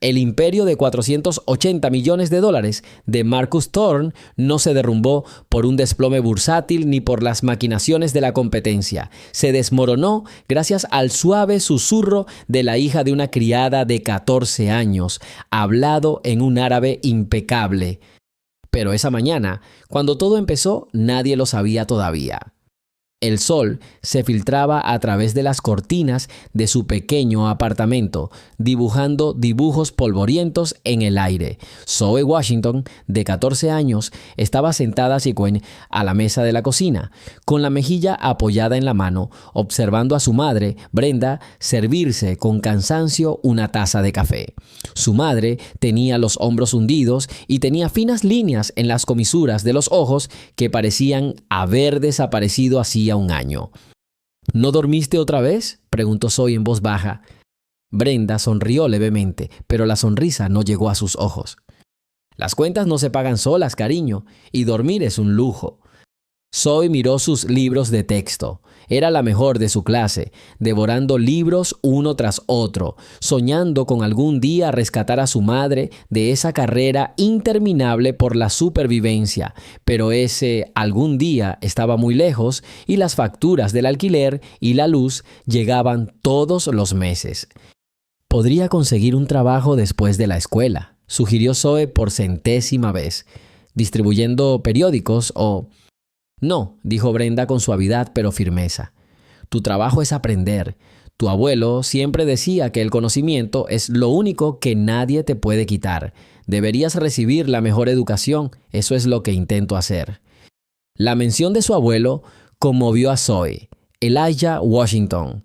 El imperio de $480 millones de Marcus Thorne no se derrumbó por un desplome bursátil ni por las maquinaciones de la competencia. Se desmoronó gracias al suave susurro de la hija de una criada de 14 años, hablado en un árabe impecable. Pero esa mañana, cuando todo empezó, nadie lo sabía todavía. El sol se filtraba a través de las cortinas de su pequeño apartamento, dibujando dibujos polvorientos en el aire. Zoe Washington, de 14 años, estaba sentada a la mesa de la cocina, con la mejilla apoyada en la mano, observando a su madre, Brenda, servirse con cansancio una taza de café. Su madre tenía los hombros hundidos y tenía finas líneas en las comisuras de los ojos que parecían haber desaparecido hacía un año. ¿No dormiste otra vez?, preguntó Zoe en voz baja. Brenda sonrió levemente, pero la sonrisa no llegó a sus ojos. Las cuentas no se pagan solas, cariño, y dormir es un lujo. Zoe miró sus libros de texto. Era la mejor de su clase, devorando libros uno tras otro, soñando con algún día rescatar a su madre de esa carrera interminable por la supervivencia. Pero ese algún día estaba muy lejos y las facturas del alquiler y la luz llegaban todos los meses. Podría conseguir un trabajo después de la escuela, sugirió Zoe por 100ª vez, distribuyendo periódicos o... No, dijo Brenda con suavidad pero firmeza. Tu trabajo es aprender. Tu abuelo siempre decía que el conocimiento es lo único que nadie te puede quitar. Deberías recibir la mejor educación. Eso es lo que intento hacer. La mención de su abuelo conmovió a Zoe. Elijah Washington.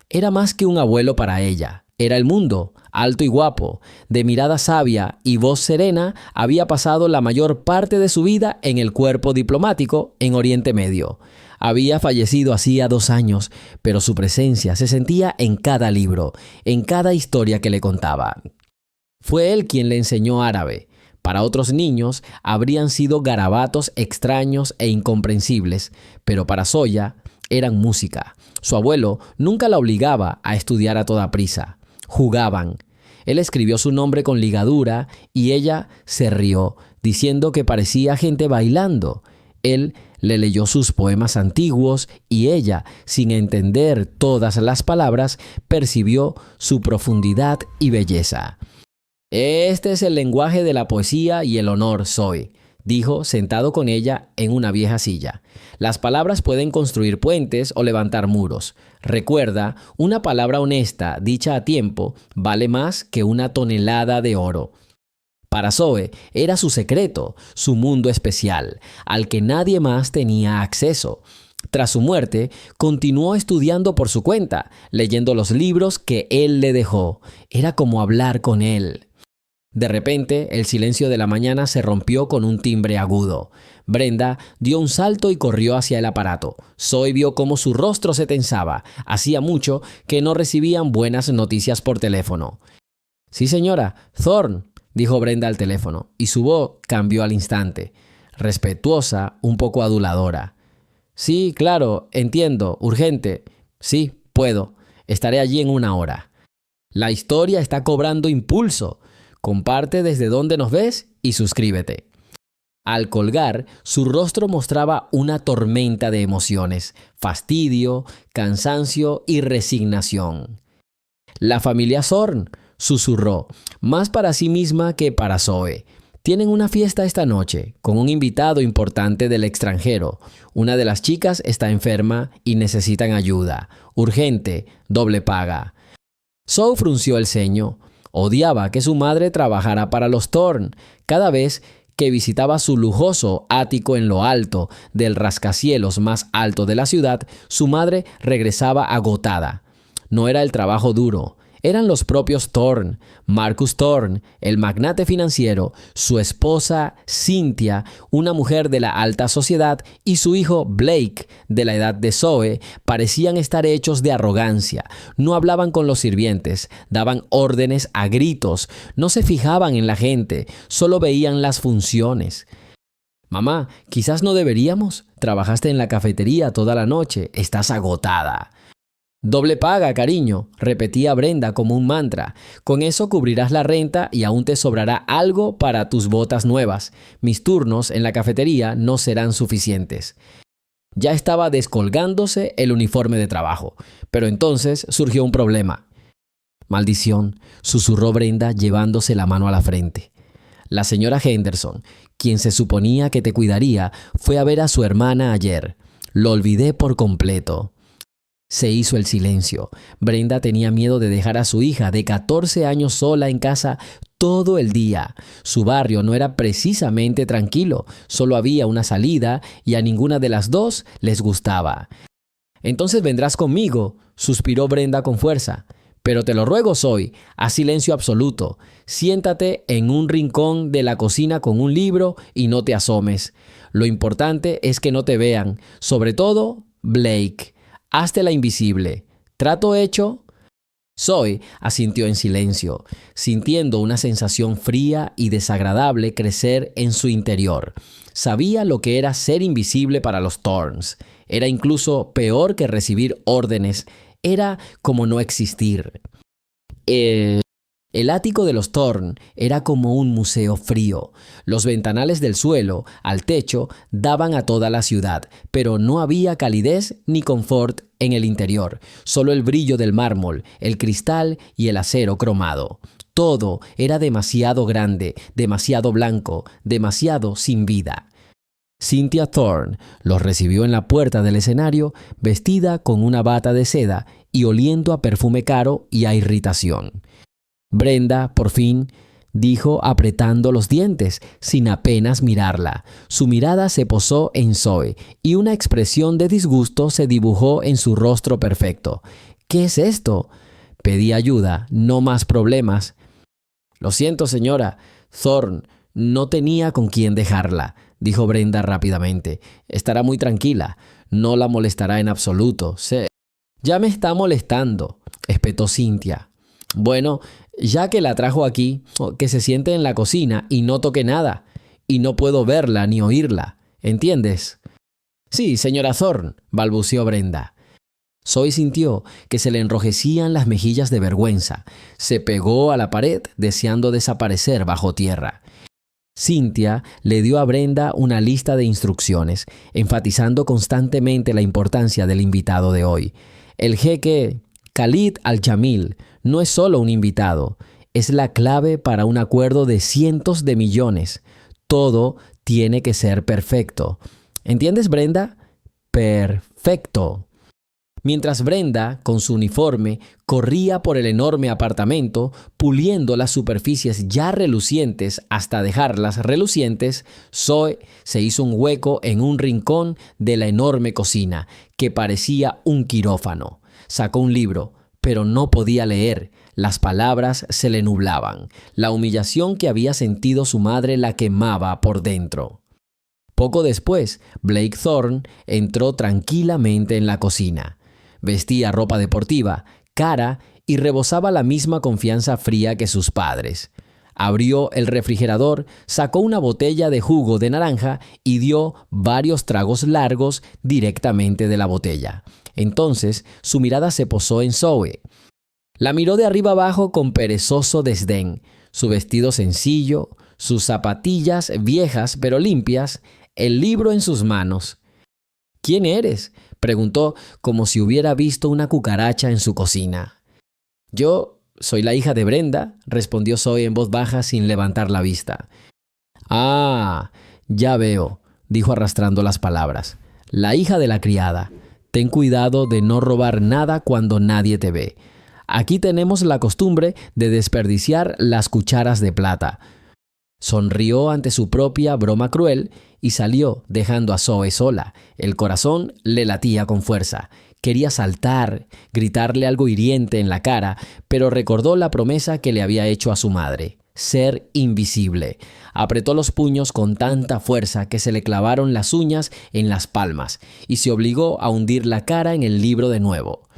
Era más que un abuelo para ella. Era el mundo, alto y guapo, de mirada sabia y voz serena, había pasado la mayor parte de su vida en el cuerpo diplomático en Oriente Medio. Había fallecido hacía 2 años, pero su presencia se sentía en cada libro, en cada historia que le contaba. Fue él quien le enseñó árabe. Para otros niños habrían sido garabatos extraños e incomprensibles, pero para Zoya eran música. Su abuelo nunca la obligaba a estudiar a toda prisa. Jugaban. Él escribió su nombre con ligadura y ella se rió, diciendo que parecía gente bailando. Él le leyó sus poemas antiguos y ella, sin entender todas las palabras, percibió su profundidad y belleza. Este es el lenguaje de la poesía y el honor, Zoe, dijo, sentado con ella en una vieja silla. Las palabras pueden construir puentes o levantar muros. Recuerda, una palabra honesta, dicha a tiempo, vale más que una tonelada de oro. Para Zoe era su secreto, su mundo especial, al que nadie más tenía acceso. Tras su muerte, continuó estudiando por su cuenta, leyendo los libros que él le dejó. Era como hablar con él. De repente, el silencio de la mañana se rompió con un timbre agudo. Brenda dio un salto y corrió hacia el aparato. Zoe vio cómo su rostro se tensaba. Hacía mucho que no recibían buenas noticias por teléfono. «Sí, señora, Thorne», dijo Brenda al teléfono, y su voz cambió al instante. Respetuosa, un poco aduladora. «Sí, claro, entiendo, urgente. Sí, puedo. Estaré allí en 1 hora». La historia está cobrando impulso. Comparte desde donde nos ves y suscríbete. Al colgar, su rostro mostraba una tormenta de emociones, fastidio, cansancio y resignación. «La familia Thorne», susurró, más para sí misma que para Zoe. «Tienen una fiesta esta noche, con un invitado importante del extranjero. Una de las chicas está enferma y necesitan ayuda. Urgente, doble paga». Zoe frunció el ceño. Odiaba que su madre trabajara para los Thorne. Cada vez que visitaba su lujoso ático en lo alto del rascacielos más alto de la ciudad, su madre regresaba agotada. No era el trabajo duro, eran los propios Thorne, Marcus Thorne, el magnate financiero, su esposa Cynthia, una mujer de la alta sociedad, y su hijo Blake, de la edad de Zoe, parecían estar hechos de arrogancia. No hablaban con los sirvientes, daban órdenes a gritos, no se fijaban en la gente, solo veían las funciones. «Mamá, quizás no deberíamos. Trabajaste en la cafetería toda la noche, estás agotada». Doble paga, cariño, repetía Brenda como un mantra. Con eso cubrirás la renta y aún te sobrará algo para tus botas nuevas. Mis turnos en la cafetería no serán suficientes. Ya estaba descolgándose el uniforme de trabajo, pero entonces surgió un problema. Maldición, susurró Brenda llevándose la mano a la frente. La señora Henderson, quien se suponía que te cuidaría, fue a ver a su hermana ayer. Lo olvidé por completo. Se hizo el silencio. Brenda tenía miedo de dejar a su hija de 14 años sola en casa todo el día. Su barrio no era precisamente tranquilo, solo había una salida y a ninguna de las dos les gustaba. Entonces vendrás conmigo, suspiró Brenda con fuerza. Pero te lo ruego, Zoe, haz silencio absoluto. Siéntate en un rincón de la cocina con un libro y no te asomes. Lo importante es que no te vean, sobre todo Blake. Hazte la invisible. ¿Trato hecho? Zoe asintió en silencio, sintiendo una sensación fría y desagradable crecer en su interior. Sabía lo que era ser invisible para los Thorns. Era incluso peor que recibir órdenes. Era como no existir. El ático de los Thorn era como un museo frío. Los ventanales del suelo al techo daban a toda la ciudad, pero no había calidez ni confort en el interior, solo el brillo del mármol, el cristal y el acero cromado. Todo era demasiado grande, demasiado blanco, demasiado sin vida. Cynthia Thorne los recibió en la puerta del escenario, vestida con una bata de seda y oliendo a perfume caro y a irritación. Brenda, por fin, dijo apretando los dientes, sin apenas mirarla. Su mirada se posó en Zoe y una expresión de disgusto se dibujó en su rostro perfecto. ¿Qué es esto? Pedí ayuda, no más problemas. Lo siento, señora. Thorne no tenía con quién dejarla, dijo Brenda rápidamente. Estará muy tranquila. No la molestará en absoluto. Ya me está molestando, espetó Cynthia. Bueno, ya que la trajo aquí, que se siente en la cocina y no toque nada. Y no puedo verla ni oírla. ¿Entiendes? Sí, señora Thorne, balbuceó Brenda. Zoe sintió que se le enrojecían las mejillas de vergüenza. Se pegó a la pared deseando desaparecer bajo tierra. Cynthia le dio a Brenda una lista de instrucciones, enfatizando constantemente la importancia del invitado de hoy. El jeque Khalid Al-Jamil no es solo un invitado, es la clave para un acuerdo de cientos de millones. Todo tiene que ser perfecto. ¿Entiendes, Brenda? Perfecto. Mientras Brenda, con su uniforme, corría por el enorme apartamento, puliendo las superficies ya relucientes hasta dejarlas relucientes, Zoe se hizo un hueco en un rincón de la enorme cocina, que parecía un quirófano. Sacó un libro, pero no podía leer. Las palabras se le nublaban. La humillación que había sentido su madre la quemaba por dentro. Poco después, Blake Thorne entró tranquilamente en la cocina. Vestía ropa deportiva, cara y rebosaba la misma confianza fría que sus padres. Abrió el refrigerador, sacó una botella de jugo de naranja y dio varios tragos largos directamente de la botella. Entonces, su mirada se posó en Zoe. La miró de arriba abajo con perezoso desdén. Su vestido sencillo, sus zapatillas viejas pero limpias, el libro en sus manos. ¿Quién eres?, preguntó como si hubiera visto una cucaracha en su cocina. Yo soy la hija de Brenda, respondió Zoe en voz baja sin levantar la vista. Ah, ya veo, dijo arrastrando las palabras. La hija de la criada. Ten cuidado de no robar nada cuando nadie te ve. Aquí tenemos la costumbre de desperdiciar las cucharas de plata. Sonrió ante su propia broma cruel y salió dejando a Zoe sola. El corazón le latía con fuerza. Quería saltar, gritarle algo hiriente en la cara, pero recordó la promesa que le había hecho a su madre: ser invisible. Apretó los puños con tanta fuerza que se le clavaron las uñas en las palmas y se obligó a hundir la cara en el libro de nuevo.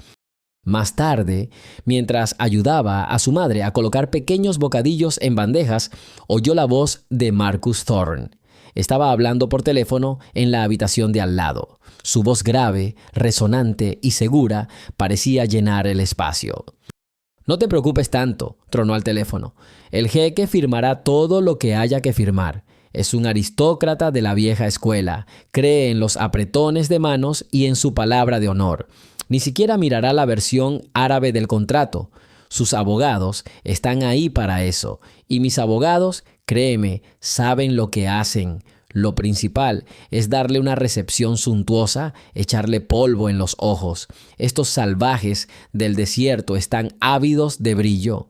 Más tarde, mientras ayudaba a su madre a colocar pequeños bocadillos en bandejas, oyó la voz de Marcus Thorne. estaba hablando por teléfono en la habitación de al lado. Su voz grave, resonante y segura parecía llenar el espacio. «No te preocupes tanto», tronó al teléfono. «El jeque firmará todo lo que haya que firmar. Es un aristócrata de la vieja escuela. Cree en los apretones de manos y en su palabra de honor. Ni siquiera mirará la versión árabe del contrato. Sus abogados están ahí para eso. Y mis abogados, créeme, saben lo que hacen. Lo principal es darle una recepción suntuosa, echarle polvo en los ojos. Estos salvajes del desierto están ávidos de brillo».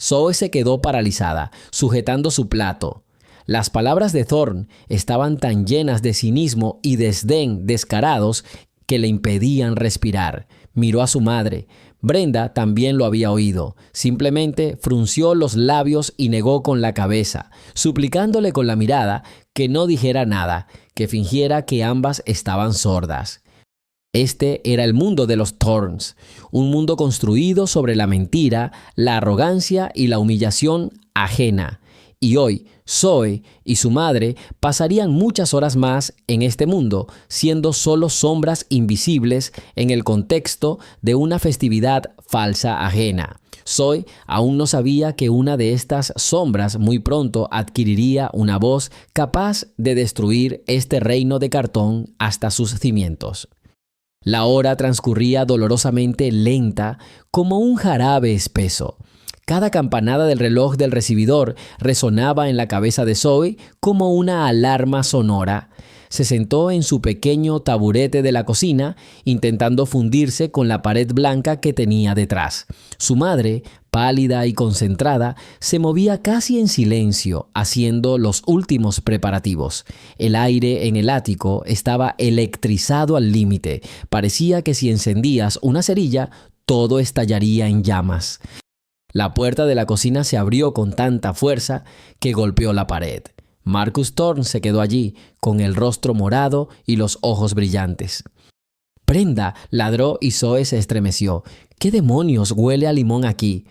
Zoe se quedó paralizada, sujetando su plato. Las palabras de Thorne estaban tan llenas de cinismo y desdén descarados que le impedían respirar. Miró a su madre. Brenda también lo había oído. Simplemente frunció los labios y negó con la cabeza, suplicándole con la mirada que no dijera nada, que fingiera que ambas estaban sordas. Este era el mundo de los Thornes, un mundo construido sobre la mentira, la arrogancia y la humillación ajena. Y hoy, Zoe y su madre pasarían muchas horas más en este mundo, siendo solo sombras invisibles en el contexto de una festividad falsa ajena. Zoe aún no sabía que una de estas sombras muy pronto adquiriría una voz capaz de destruir este reino de cartón hasta sus cimientos. La hora transcurría dolorosamente lenta como un jarabe espeso. Cada campanada del reloj del recibidor resonaba en la cabeza de Zoe como una alarma sonora. Se sentó en su pequeño taburete de la cocina, intentando fundirse con la pared blanca que tenía detrás. Su madre, pálida y concentrada, se movía casi en silencio, haciendo los últimos preparativos. El aire en el ático estaba electrizado al límite. Parecía que si encendías una cerilla, todo estallaría en llamas. La puerta de la cocina se abrió con tanta fuerza que golpeó la pared. Marcus Thorne se quedó allí, con el rostro morado y los ojos brillantes. «Brenda», ladró y Zoe se estremeció. «¿Qué demonios huele a limón aquí?»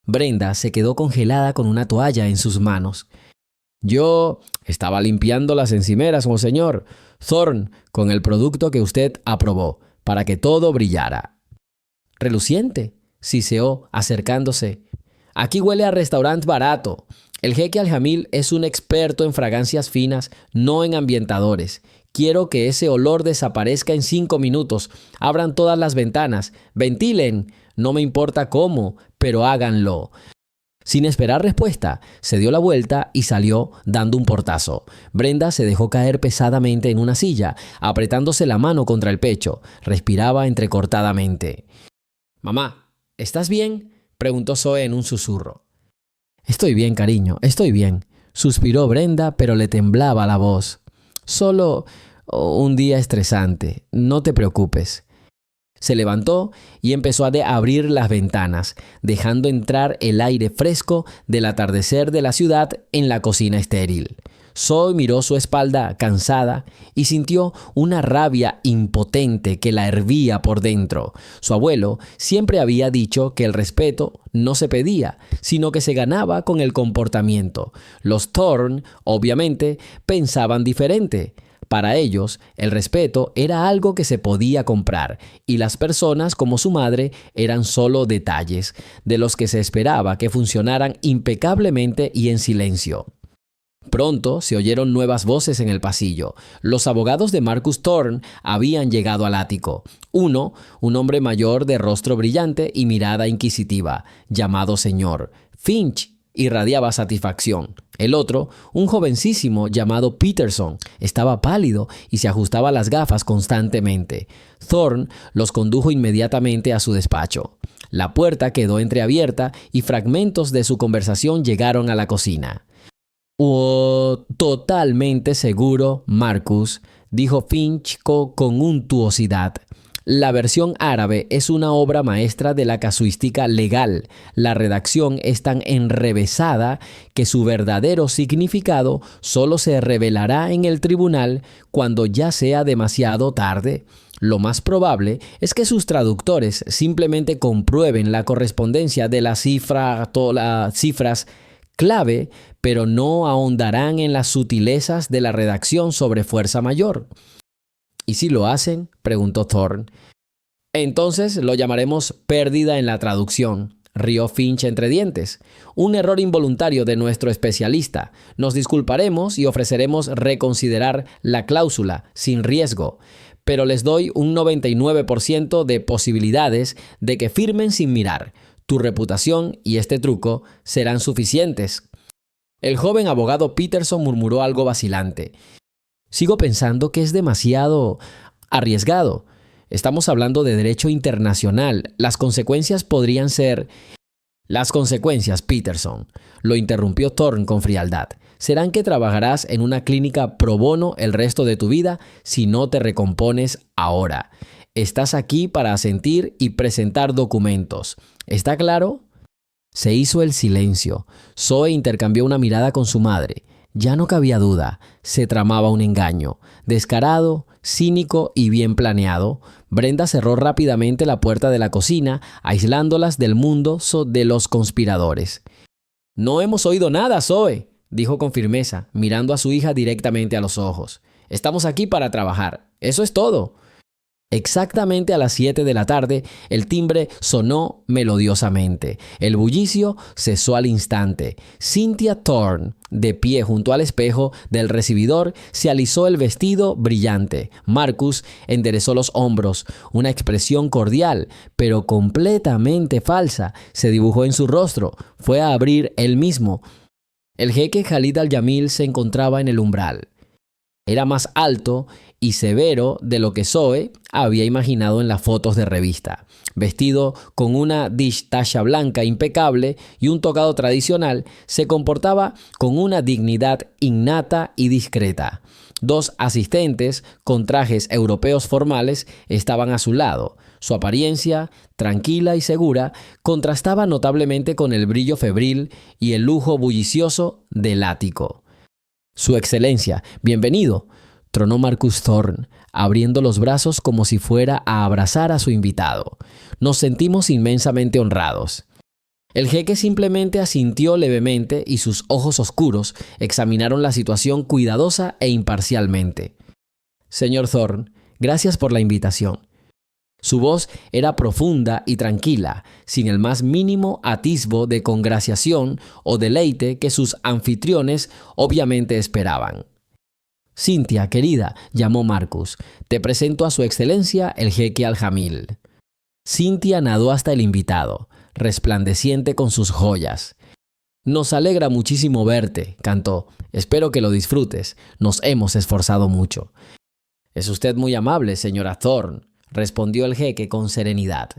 Brenda se quedó congelada con una toalla en sus manos. «Yo estaba limpiando las encimeras, monseñor Thorne, con el producto que usted aprobó, para que todo brillara». «Reluciente», siseó acercándose. «Aquí huele a restaurante barato. El jeque Al-Jamil es un experto en fragancias finas, no en ambientadores. Quiero que ese olor desaparezca en 5 minutos. Abran todas las ventanas. Ventilen. No me importa cómo, pero háganlo». Sin esperar respuesta, se dio la vuelta y salió dando un portazo. Brenda se dejó caer pesadamente en una silla, apretándose la mano contra el pecho. Respiraba entrecortadamente. «Mamá, ¿estás bien?», preguntó Zoe en un susurro. «Estoy bien, cariño, estoy bien», suspiró Brenda, pero le temblaba la voz. «Solo un día estresante, no te preocupes». Se levantó y empezó a abrir las ventanas, dejando entrar el aire fresco del atardecer de la ciudad en la cocina estéril. Zoe miró su espalda cansada y sintió una rabia impotente que la hervía por dentro. Su abuelo siempre había dicho que el respeto no se pedía, sino que se ganaba con el comportamiento. Los Thorne, obviamente, pensaban diferente. Para ellos, el respeto era algo que se podía comprar, y las personas como su madre eran solo detalles, de los que se esperaba que funcionaran impecablemente y en silencio. Pronto se oyeron nuevas voces en el pasillo. Los abogados de Marcus Thorne habían llegado al ático. Uno, un hombre mayor de rostro brillante y mirada inquisitiva, llamado señor Finch, irradiaba satisfacción. El otro, un jovencísimo llamado Peterson, estaba pálido y se ajustaba las gafas constantemente. Thorne los condujo inmediatamente a su despacho. La puerta quedó entreabierta y fragmentos de su conversación llegaron a la cocina. «Oh, totalmente seguro, Marcus», dijo Finch con untuosidad. «La versión árabe es una obra maestra de la casuística legal. La redacción es tan enrevesada que su verdadero significado solo se revelará en el tribunal cuando ya sea demasiado tarde. Lo más probable es que sus traductores simplemente comprueben la correspondencia de las cifras clave, pero no ahondarán en las sutilezas de la redacción sobre fuerza mayor. ¿Y si lo hacen?, preguntó Thorne. Entonces lo llamaremos pérdida en la traducción, rió Finch entre dientes. Un error involuntario de nuestro especialista. Nos disculparemos y ofreceremos reconsiderar la cláusula sin riesgo, pero les doy un 99% de posibilidades de que firmen sin mirar. Tu reputación y este truco serán suficientes. El joven abogado Peterson murmuró algo vacilante. Sigo pensando que es demasiado arriesgado. Estamos hablando de derecho internacional. Las consecuencias podrían ser... Las consecuencias, Peterson, lo interrumpió Thorne con frialdad, serán que trabajarás en una clínica pro bono el resto de tu vida si no te recompones ahora. Estás aquí para asentir y presentar documentos. ¿Está claro? Se hizo el silencio. Zoe intercambió una mirada con su madre. Ya no cabía duda. Se tramaba un engaño. Descarado, cínico y bien planeado. Brenda cerró rápidamente la puerta de la cocina, aislándolas del mundo de los conspiradores. «No hemos oído nada, Zoe», dijo con firmeza, mirando a su hija directamente a los ojos. «Estamos aquí para trabajar. Eso es todo». Exactamente a las 7 de la tarde, el timbre sonó melodiosamente. El bullicio cesó al instante. Cynthia Thorne, de pie junto al espejo del recibidor, se alisó el vestido brillante. Marcus enderezó los hombros. Una expresión cordial, pero completamente falsa, se dibujó en su rostro. Fue a abrir él mismo. El jeque Khalid al-Jamil se encontraba en el umbral. Era más alto y severo de lo que Zoe había imaginado en las fotos de revista. Vestido con una dish-tasha blanca impecable y un tocado tradicional, se comportaba con una dignidad innata y discreta. Dos asistentes con trajes europeos formales estaban a su lado. Su apariencia, tranquila y segura, contrastaba notablemente con el brillo febril y el lujo bullicioso del ático. «Su Excelencia, bienvenido», tronó Marcus Thorne, abriendo los brazos como si fuera a abrazar a su invitado. «Nos sentimos inmensamente honrados». El jeque simplemente asintió levemente y sus ojos oscuros examinaron la situación cuidadosa e imparcialmente. «Señor Thorne, gracias por la invitación». Su voz era profunda y tranquila, sin el más mínimo atisbo de congraciación o deleite que sus anfitriones obviamente esperaban. «Cynthia, querida», llamó Marcus, «te presento a su excelencia el jeque al-Jamil». Cynthia nadó hasta el invitado, resplandeciente con sus joyas. «Nos alegra muchísimo verte», cantó. «Espero que lo disfrutes. Nos hemos esforzado mucho». «Es usted muy amable, señora Thorne», respondió el jeque con serenidad.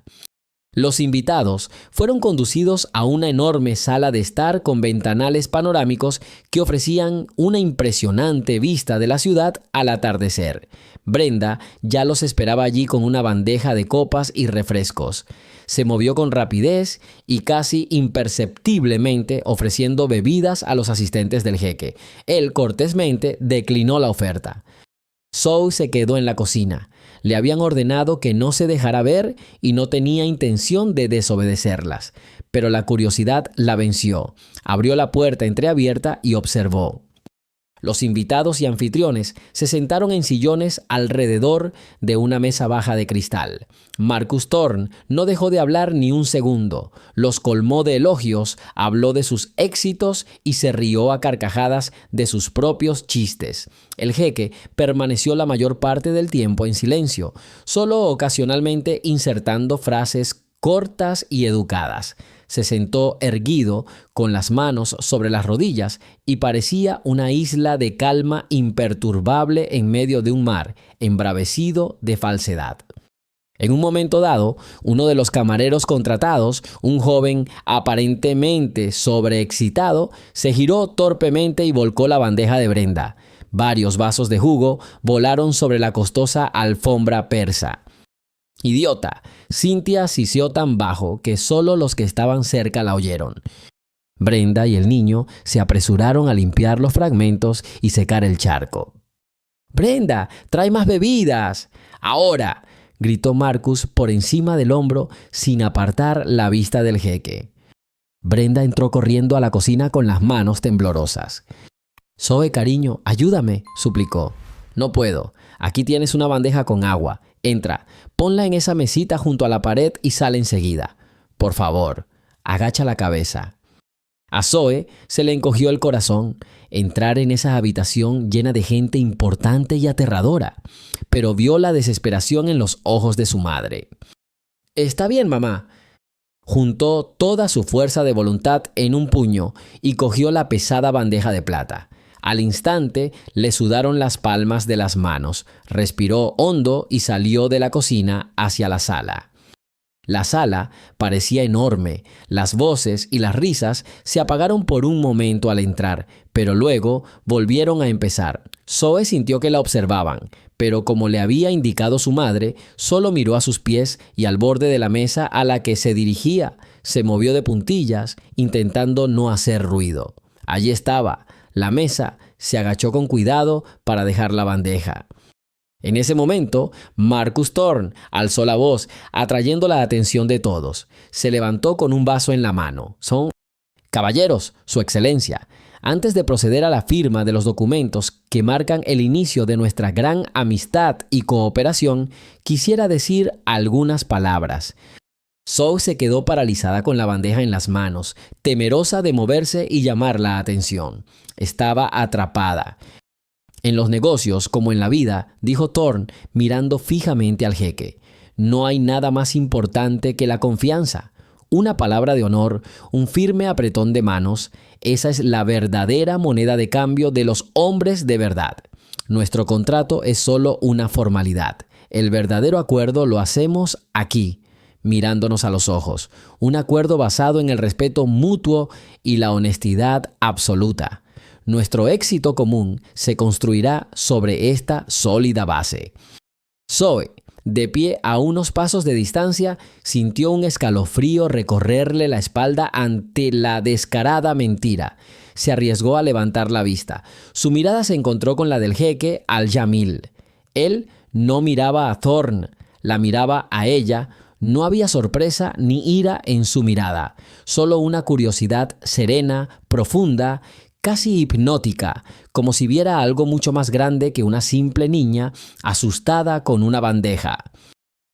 Los invitados fueron conducidos a una enorme sala de estar con ventanales panorámicos que ofrecían una impresionante vista de la ciudad al atardecer. Brenda ya los esperaba allí con una bandeja de copas y refrescos. Se movió con rapidez y casi imperceptiblemente ofreciendo bebidas a los asistentes del jeque. Él cortésmente declinó la oferta. Zoe se quedó en la cocina. Le habían ordenado que no se dejara ver y no tenía intención de desobedecerlas. Pero la curiosidad la venció. Abrió la puerta entreabierta y observó. Los invitados y anfitriones se sentaron en sillones alrededor de una mesa baja de cristal. Marcus Thorne no dejó de hablar ni un segundo. Los colmó de elogios, habló de sus éxitos y se rió a carcajadas de sus propios chistes. El jeque permaneció la mayor parte del tiempo en silencio, solo ocasionalmente insertando frases cortas y educadas. Se sentó erguido, con las manos sobre las rodillas, y parecía una isla de calma imperturbable en medio de un mar embravecido de falsedad. En un momento dado, uno de los camareros contratados, un joven aparentemente sobreexcitado, se giró torpemente y volcó la bandeja de Brenda. Varios vasos de jugo volaron sobre la costosa alfombra persa. «Idiota», Cynthia sisió tan bajo que solo los que estaban cerca la oyeron. Brenda y el niño se apresuraron a limpiar los fragmentos y secar el charco. «Brenda, trae más bebidas». «Ahora», gritó Marcus por encima del hombro sin apartar la vista del jeque. Brenda entró corriendo a la cocina con las manos temblorosas. «Zoe, cariño, ayúdame», suplicó. «No puedo. Aquí tienes una bandeja con agua. Entra, ponla en esa mesita junto a la pared y sale enseguida. Por favor, agacha la cabeza». A Zoe se le encogió el corazón entrar en esa habitación llena de gente importante y aterradora, pero vio la desesperación en los ojos de su madre. «Está bien, mamá». Juntó toda su fuerza de voluntad en un puño y cogió la pesada bandeja de plata. Al instante le sudaron las palmas de las manos, respiró hondo y salió de la cocina hacia la sala. La sala parecía enorme, las voces y las risas se apagaron por un momento al entrar, pero luego volvieron a empezar. Zoe sintió que la observaban, pero como le había indicado su madre, solo miró a sus pies y al borde de la mesa a la que se dirigía. Se movió de puntillas, intentando no hacer ruido. Allí estaba, la mesa, se agachó con cuidado para dejar la bandeja. En ese momento, Marcus Thorne alzó la voz, atrayendo la atención de todos. Se levantó con un vaso en la mano. «Caballeros, Su Excelencia, antes de proceder a la firma de los documentos que marcan el inicio de nuestra gran amistad y cooperación, quisiera decir algunas palabras». Zoe se quedó paralizada con la bandeja en las manos, temerosa de moverse y llamar la atención. Estaba atrapada. «En los negocios, como en la vida», dijo Thorne, mirando fijamente al jeque, «no hay nada más importante que la confianza. Una palabra de honor, un firme apretón de manos, esa es la verdadera moneda de cambio de los hombres de verdad. Nuestro contrato es solo una formalidad. El verdadero acuerdo lo hacemos aquí, mirándonos a los ojos. Un acuerdo basado en el respeto mutuo y la honestidad absoluta. Nuestro éxito común se construirá sobre esta sólida base». Zoe, de pie a unos pasos de distancia, sintió un escalofrío recorrerle la espalda ante la descarada mentira. Se arriesgó a levantar la vista. Su mirada se encontró con la del jeque Al-Jamil. Él no miraba a Thorne, la miraba a ella. No había sorpresa ni ira en su mirada, solo una curiosidad serena, profunda, casi hipnótica, como si viera algo mucho más grande que una simple niña asustada con una bandeja.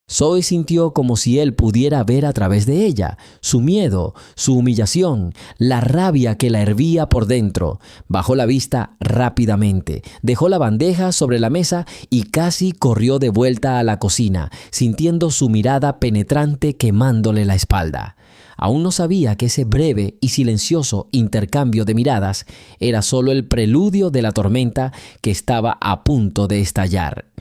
Zoe sintió como si él pudiera ver a través de ella, su miedo, su humillación, la rabia que la hervía por dentro. Bajó la vista rápidamente, dejó la bandeja sobre la mesa y casi corrió de vuelta a la cocina, sintiendo su mirada penetrante quemándole la espalda. Aún no sabía que ese breve y silencioso intercambio de miradas era solo el preludio de la tormenta que estaba a punto de estallar.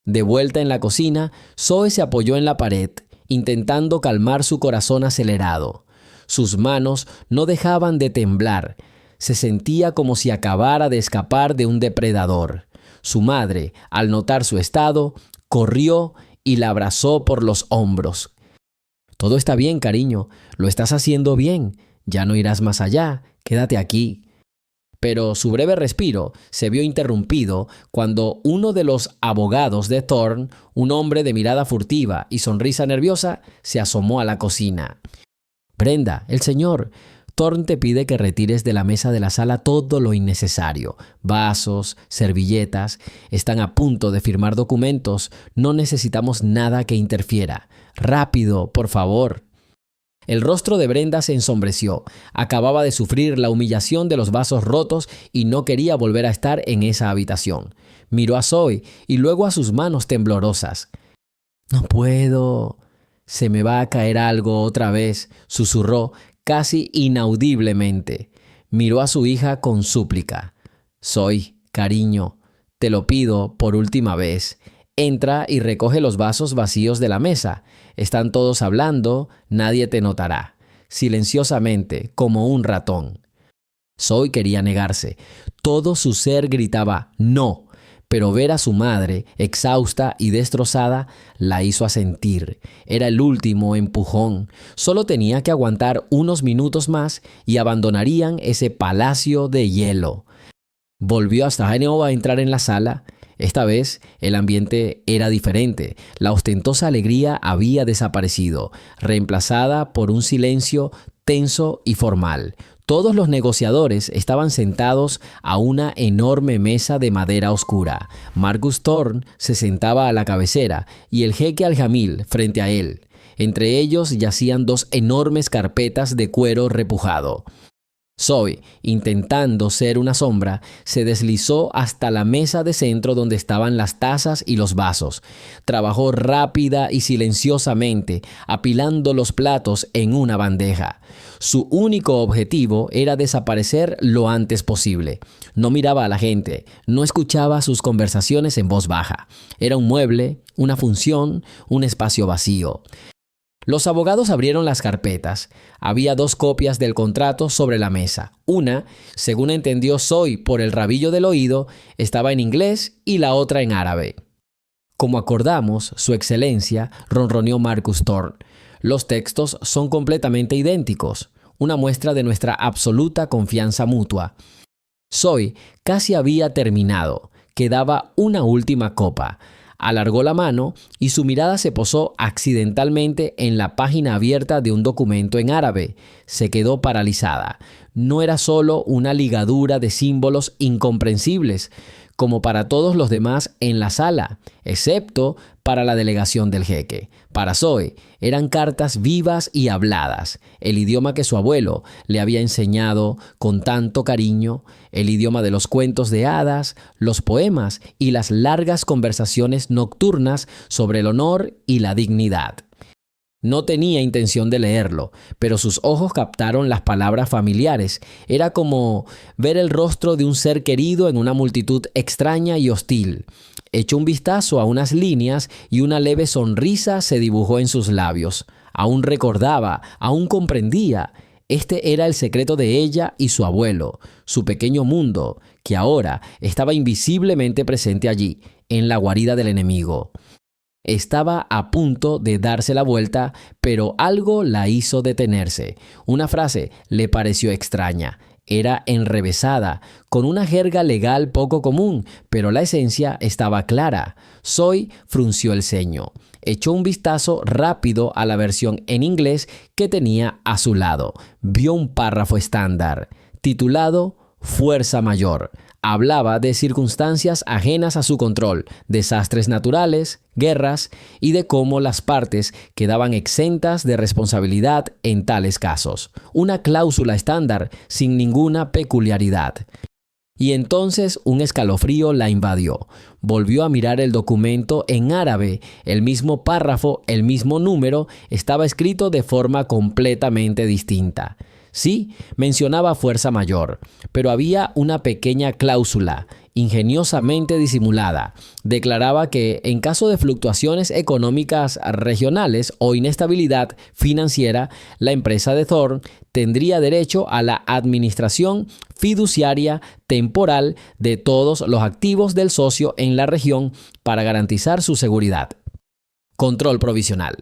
De vuelta en la cocina, Zoe se apoyó en la pared, intentando calmar su corazón acelerado. Sus manos no dejaban de temblar. Se sentía como si acabara de escapar de un depredador. Su madre, al notar su estado, corrió y la abrazó por los hombros. «Todo está bien, cariño. Lo estás haciendo bien. Ya no irás más allá. Quédate aquí». Pero su breve respiro se vio interrumpido cuando uno de los abogados de Thorne, un hombre de mirada furtiva y sonrisa nerviosa, se asomó a la cocina. «Brenda, el señor. Thorne te pide que retires de la mesa de la sala todo lo innecesario. Vasos, servilletas. Están a punto de firmar documentos. No necesitamos nada que interfiera. Rápido, por favor». El rostro de Brenda se ensombreció. Acababa de sufrir la humillación de los vasos rotos y no quería volver a estar en esa habitación. Miró a Zoe y luego a sus manos temblorosas. «No puedo. Se me va a caer algo otra vez», susurró casi inaudiblemente. Miró a su hija con súplica. «Zoe, cariño, te lo pido por última vez. Entra y recoge los vasos vacíos de la mesa. Están todos hablando, nadie te notará». Silenciosamente, como un ratón. Zoe quería negarse. Todo su ser gritaba «no», pero ver a su madre, exhausta y destrozada, la hizo asentir. Era el último empujón. Solo tenía que aguantar unos minutos más y abandonarían ese palacio de hielo. Volvió hasta Genova a entrar en la sala. Esta vez el ambiente era diferente. La ostentosa alegría había desaparecido, reemplazada por un silencio tenso y formal. Todos los negociadores estaban sentados a una enorme mesa de madera oscura. Marcus Thorne se sentaba a la cabecera y el jeque Al-Jamil frente a él. Entre ellos yacían dos enormes carpetas de cuero repujado. Zoe, intentando ser una sombra, se deslizó hasta la mesa de centro donde estaban las tazas y los vasos. Trabajó rápida y silenciosamente, apilando los platos en una bandeja. Su único objetivo era desaparecer lo antes posible. No miraba a la gente, no escuchaba sus conversaciones en voz baja. Era un mueble, una función, un espacio vacío. Los abogados abrieron las carpetas. Había dos copias del contrato sobre la mesa. Una, según entendió Zoe por el rabillo del oído, estaba en inglés y la otra en árabe. Como acordamos, Su Excelencia, ronroneó Marcus Thorne, los textos son completamente idénticos, una muestra de nuestra absoluta confianza mutua. Zoe casi había terminado. Quedaba una última copa. Alargó la mano y su mirada se posó accidentalmente en la página abierta de un documento en árabe. Se quedó paralizada. No era solo una ligadura de símbolos incomprensibles, como para todos los demás en la sala, excepto para la delegación del jeque. Para Zoe, eran cartas vivas y habladas, el idioma que su abuelo le había enseñado con tanto cariño, el idioma de los cuentos de hadas, los poemas y las largas conversaciones nocturnas sobre el honor y la dignidad. No tenía intención de leerlo, pero sus ojos captaron las palabras familiares. Era como ver el rostro de un ser querido en una multitud extraña y hostil. Echó un vistazo a unas líneas y una leve sonrisa se dibujó en sus labios. Aún recordaba, aún comprendía. Este era el secreto de ella y su abuelo, su pequeño mundo, que ahora estaba invisiblemente presente allí, en la guarida del enemigo. Estaba a punto de darse la vuelta, pero algo la hizo detenerse. Una frase le pareció extraña. Era enrevesada, con una jerga legal poco común, pero la esencia estaba clara. Zoe frunció el ceño. Echó un vistazo rápido a la versión en inglés que tenía a su lado. Vio un párrafo estándar, titulado Fuerza Mayor. Hablaba de circunstancias ajenas a su control, desastres naturales, guerras y de cómo las partes quedaban exentas de responsabilidad en tales casos. Una cláusula estándar sin ninguna peculiaridad. Y entonces un escalofrío la invadió. Volvió a mirar el documento en árabe. El mismo párrafo, el mismo número, estaba escrito de forma completamente distinta. Sí, mencionaba fuerza mayor, pero había una pequeña cláusula, ingeniosamente disimulada. Declaraba que en caso de fluctuaciones económicas regionales o inestabilidad financiera, la empresa de Thorne tendría derecho a la administración fiduciaria temporal de todos los activos del socio en la región para garantizar su seguridad. Control provisional.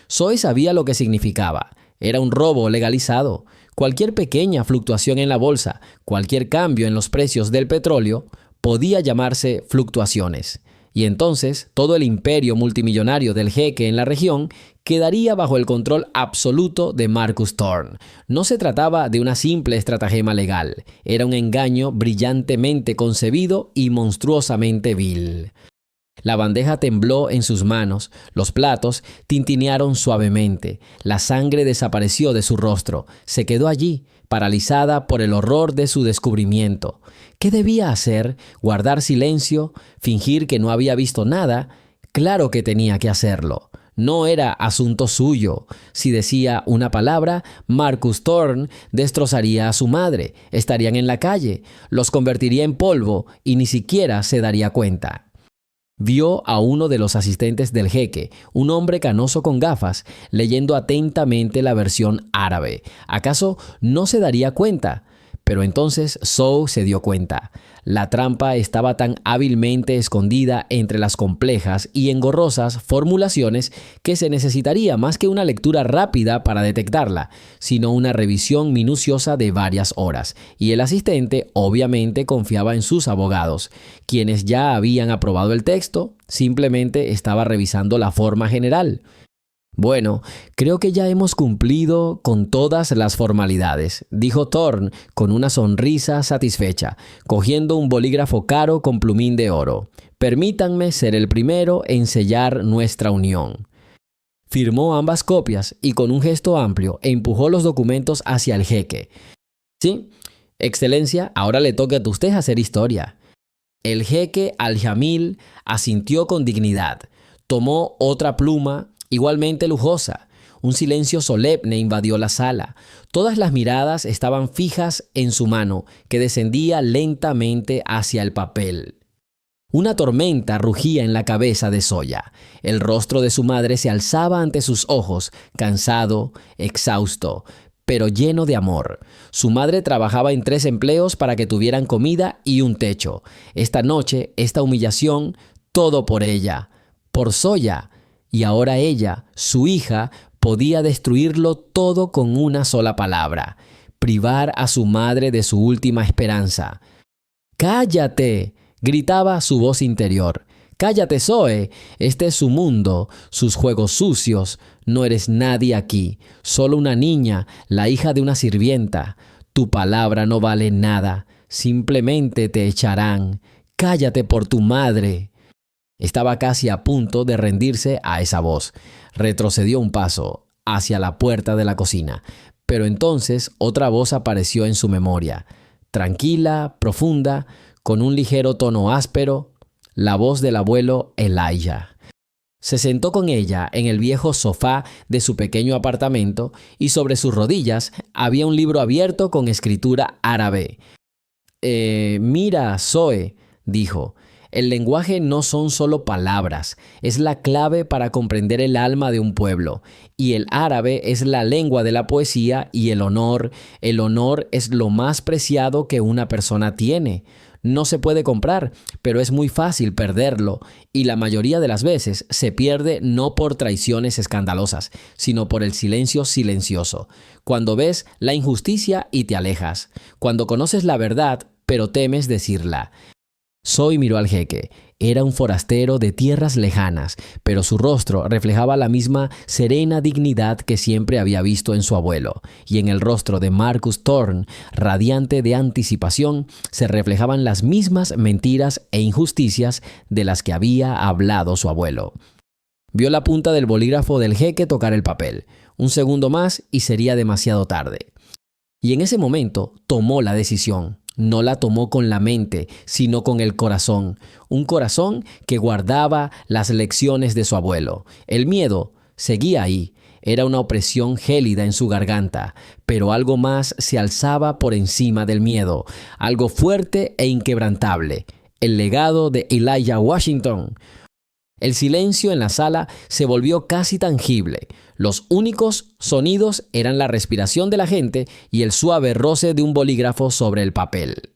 Zoe sabía lo que significaba. Era un robo legalizado. Cualquier pequeña fluctuación en la bolsa, cualquier cambio en los precios del petróleo, podía llamarse fluctuaciones. Y entonces todo el imperio multimillonario del jeque en la región quedaría bajo el control absoluto de Marcus Thorne. No se trataba de una simple estratagema legal. Era un engaño brillantemente concebido y monstruosamente vil. La bandeja tembló en sus manos, los platos tintinearon suavemente, la sangre desapareció de su rostro, se quedó allí, paralizada por el horror de su descubrimiento. ¿Qué debía hacer? ¿Guardar silencio? ¿Fingir que no había visto nada? Claro que tenía que hacerlo. No era asunto suyo. Si decía una palabra, Marcus Thorne destrozaría a su madre, estarían en la calle, los convertiría en polvo y ni siquiera se daría cuenta. Vio a uno de los asistentes del jeque, un hombre canoso con gafas, leyendo atentamente la versión árabe. ¿Acaso no se daría cuenta? Pero entonces Zoe se dio cuenta. La trampa estaba tan hábilmente escondida entre las complejas y engorrosas formulaciones que se necesitaría más que una lectura rápida para detectarla, sino una revisión minuciosa de varias horas. Y el asistente obviamente confiaba en sus abogados, quienes ya habían aprobado el texto, simplemente estaba revisando la forma general. Bueno, creo que ya hemos cumplido con todas las formalidades, dijo Thorne con una sonrisa satisfecha, cogiendo un bolígrafo caro con plumín de oro. Permítanme ser el primero en sellar nuestra unión. Firmó ambas copias y con un gesto amplio empujó los documentos hacia el jeque. Sí, Excelencia, ahora le toca a usted hacer historia. El jeque Al-Jamil asintió con dignidad. Tomó otra pluma, igualmente lujosa. Un silencio solemne invadió la sala. Todas las miradas estaban fijas en su mano, que descendía lentamente hacia el papel. Una tormenta rugía en la cabeza de Zoya. El rostro de su madre se alzaba ante sus ojos, cansado, exhausto, pero lleno de amor. Su madre trabajaba en 3 empleos para que tuvieran comida y un techo. Esta noche, esta humillación, todo por ella, por Zoya. Y ahora ella, su hija, podía destruirlo todo con una sola palabra, privar a su madre de su última esperanza. ¡Cállate!, gritaba su voz interior. «Cállate, Zoe. Este es su mundo, sus juegos sucios. No eres nadie aquí, solo una niña, la hija de una sirvienta. Tu palabra no vale nada. Simplemente te echarán. Cállate por tu madre». Estaba casi a punto de rendirse a esa voz. Retrocedió un paso hacia la puerta de la cocina, pero entonces otra voz apareció en su memoria. Tranquila, profunda, con un ligero tono áspero, la voz del abuelo Elijah. Se sentó con ella en el viejo sofá de su pequeño apartamento y sobre sus rodillas había un libro abierto con escritura árabe. Mira, Zoe, dijo, el lenguaje no son solo palabras, es la clave para comprender el alma de un pueblo. Y el árabe es la lengua de la poesía y el honor es lo más preciado que una persona tiene. No se puede comprar, pero es muy fácil perderlo, y la mayoría de las veces se pierde no por traiciones escandalosas, sino por el silencio silencioso. Cuando ves la injusticia y te alejas, cuando conoces la verdad, pero temes decirla. Zoe miró al jeque. Era un forastero de tierras lejanas, pero su rostro reflejaba la misma serena dignidad que siempre había visto en su abuelo, y en el rostro de Marcus Thorne, radiante de anticipación, se reflejaban las mismas mentiras e injusticias de las que había hablado su abuelo. Vio la punta del bolígrafo del jeque tocar el papel. Un segundo más y sería demasiado tarde. Y en ese momento tomó la decisión. No la tomó con la mente, sino con el corazón. Un corazón que guardaba las lecciones de su abuelo. El miedo seguía ahí. Era una opresión gélida en su garganta, pero algo más se alzaba por encima del miedo. Algo fuerte e inquebrantable. El legado de Elijah Washington. El silencio en la sala se volvió casi tangible. Los únicos sonidos eran la respiración de la gente y el suave roce de un bolígrafo sobre el papel.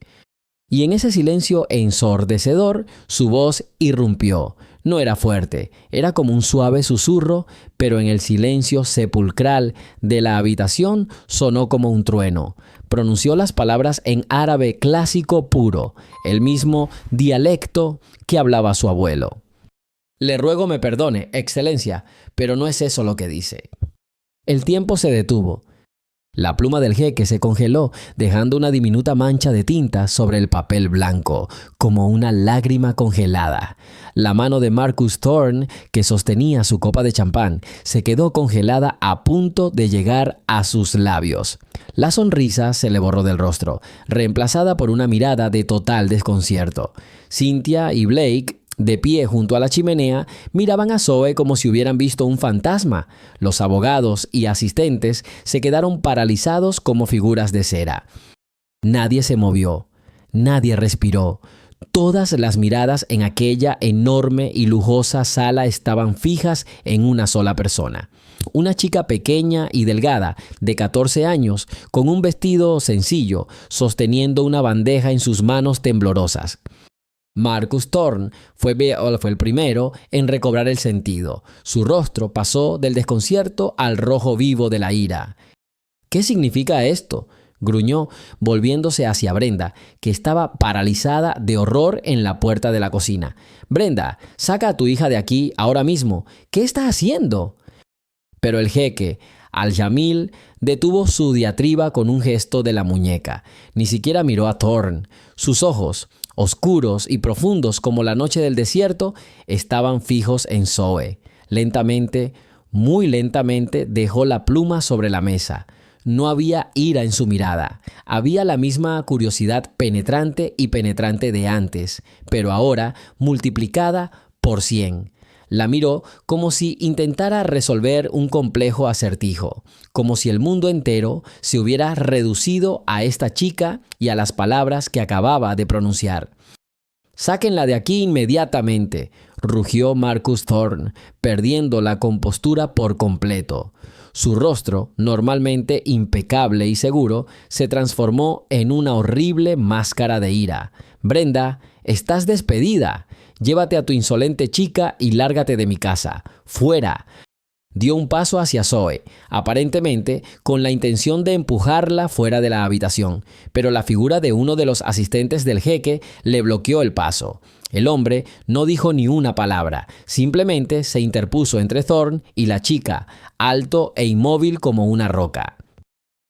Y en ese silencio ensordecedor, su voz irrumpió. No era fuerte, era como un suave susurro, pero en el silencio sepulcral de la habitación sonó como un trueno. Pronunció las palabras en árabe clásico puro, el mismo dialecto que hablaba su abuelo. Le ruego me perdone, Excelencia, pero no es eso lo que dice. El tiempo se detuvo. La pluma del jeque se congeló, dejando una diminuta mancha de tinta sobre el papel blanco, como una lágrima congelada. La mano de Marcus Thorne, que sostenía su copa de champán, se quedó congelada a punto de llegar a sus labios. La sonrisa se le borró del rostro, reemplazada por una mirada de total desconcierto. Cynthia y Blake, de pie junto a la chimenea, miraban a Zoe como si hubieran visto un fantasma. Los abogados y asistentes se quedaron paralizados como figuras de cera. Nadie se movió, nadie respiró. Todas las miradas en aquella enorme y lujosa sala estaban fijas en una sola persona. Una chica pequeña y delgada, de 14 años, con un vestido sencillo, sosteniendo una bandeja en sus manos temblorosas. Marcus Thorne fue el primero en recobrar el sentido. Su rostro pasó del desconcierto al rojo vivo de la ira. «¿Qué significa esto?», gruñó, volviéndose hacia Brenda, que estaba paralizada de horror en la puerta de la cocina. «Brenda, saca a tu hija de aquí ahora mismo. ¿Qué está haciendo?». Pero el jeque Al-Jamil detuvo su diatriba con un gesto de la muñeca. Ni siquiera miró a Thorne. Sus ojos, oscuros y profundos como la noche del desierto, estaban fijos en Zoe. Lentamente, muy lentamente, dejó la pluma sobre la mesa. No había ira en su mirada. Había la misma curiosidad penetrante y penetrante de antes, pero ahora multiplicada por 100. La miró como si intentara resolver un complejo acertijo, como si el mundo entero se hubiera reducido a esta chica y a las palabras que acababa de pronunciar. «Sáquenla de aquí inmediatamente», rugió Marcus Thorne, perdiendo la compostura por completo. Su rostro, normalmente impecable y seguro, se transformó en una horrible máscara de ira. «Brenda, estás despedida. Llévate a tu insolente chica y lárgate de mi casa. ¡Fuera!». Dio un paso hacia Zoe, aparentemente con la intención de empujarla fuera de la habitación, pero la figura de uno de los asistentes del jeque le bloqueó el paso. El hombre no dijo ni una palabra, simplemente se interpuso entre Thorne y la chica, alto e inmóvil como una roca.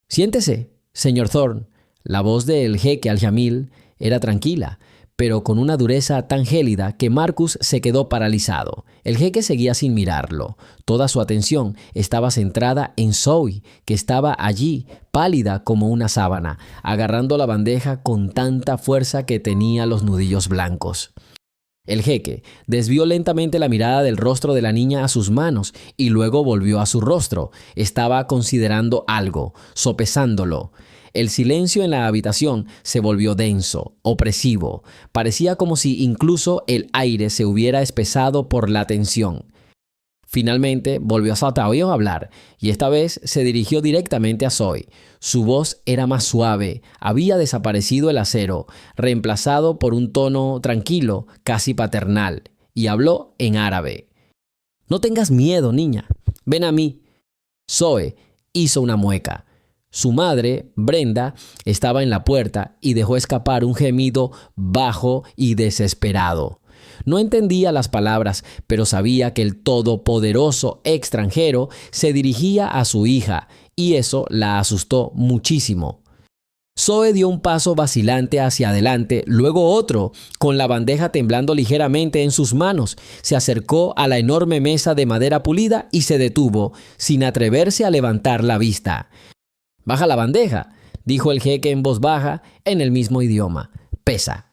«Siéntese, señor Thorne». La voz del jeque Al-Jamil era tranquila, pero con una dureza tan gélida que Marcus se quedó paralizado. El jeque seguía sin mirarlo. Toda su atención estaba centrada en Zoe, que estaba allí, pálida como una sábana, agarrando la bandeja con tanta fuerza que tenía los nudillos blancos. El jeque desvió lentamente la mirada del rostro de la niña a sus manos y luego volvió a su rostro. Estaba considerando algo, sopesándolo. El silencio en la habitación se volvió denso, opresivo. Parecía como si incluso el aire se hubiera espesado por la tensión. Finalmente volvió a Sataoyo a hablar, y esta vez se dirigió directamente a Zoe. Su voz era más suave, había desaparecido el acero, reemplazado por un tono tranquilo, casi paternal, y habló en árabe. «No tengas miedo, niña. Ven a mí». Zoe hizo una mueca. Su madre, Brenda, estaba en la puerta y dejó escapar un gemido bajo y desesperado. No entendía las palabras, pero sabía que el todopoderoso extranjero se dirigía a su hija, y eso la asustó muchísimo. Zoe dio un paso vacilante hacia adelante, luego otro, con la bandeja temblando ligeramente en sus manos. Se acercó a la enorme mesa de madera pulida y se detuvo, sin atreverse a levantar la vista. «Baja la bandeja», dijo el jeque en voz baja, en el mismo idioma. «Pesa».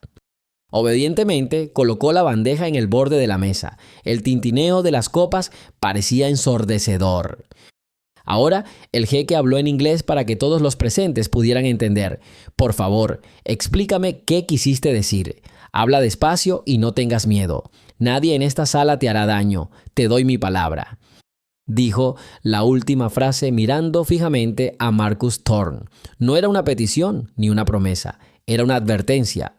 Obedientemente, colocó la bandeja en el borde de la mesa. El tintineo de las copas parecía ensordecedor. Ahora, el jeque habló en inglés para que todos los presentes pudieran entender. «Por favor, explícame qué quisiste decir. Habla despacio y no tengas miedo. Nadie en esta sala te hará daño. Te doy mi palabra». Dijo la última frase mirando fijamente a Marcus Thorne. No era una petición ni una promesa, era una advertencia.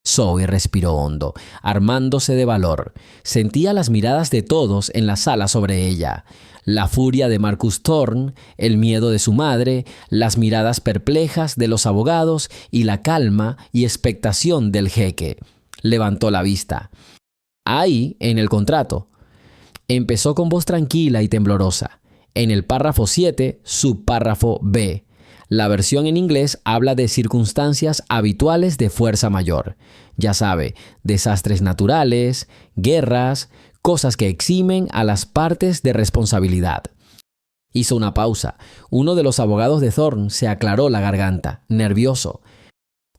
Zoe respiró hondo, armándose de valor. Sentía las miradas de todos en la sala sobre ella. La furia de Marcus Thorne, el miedo de su madre, las miradas perplejas de los abogados y la calma y expectación del jeque. Levantó la vista. «Ahí, en el contrato». Empezó con voz tranquila y temblorosa. En el párrafo 7, subpárrafo B. La versión en inglés habla de circunstancias habituales de fuerza mayor. Ya sabe, desastres naturales, guerras, cosas que eximen a las partes de responsabilidad. Hizo una pausa. Uno de los abogados de Thorne se aclaró la garganta, nervioso.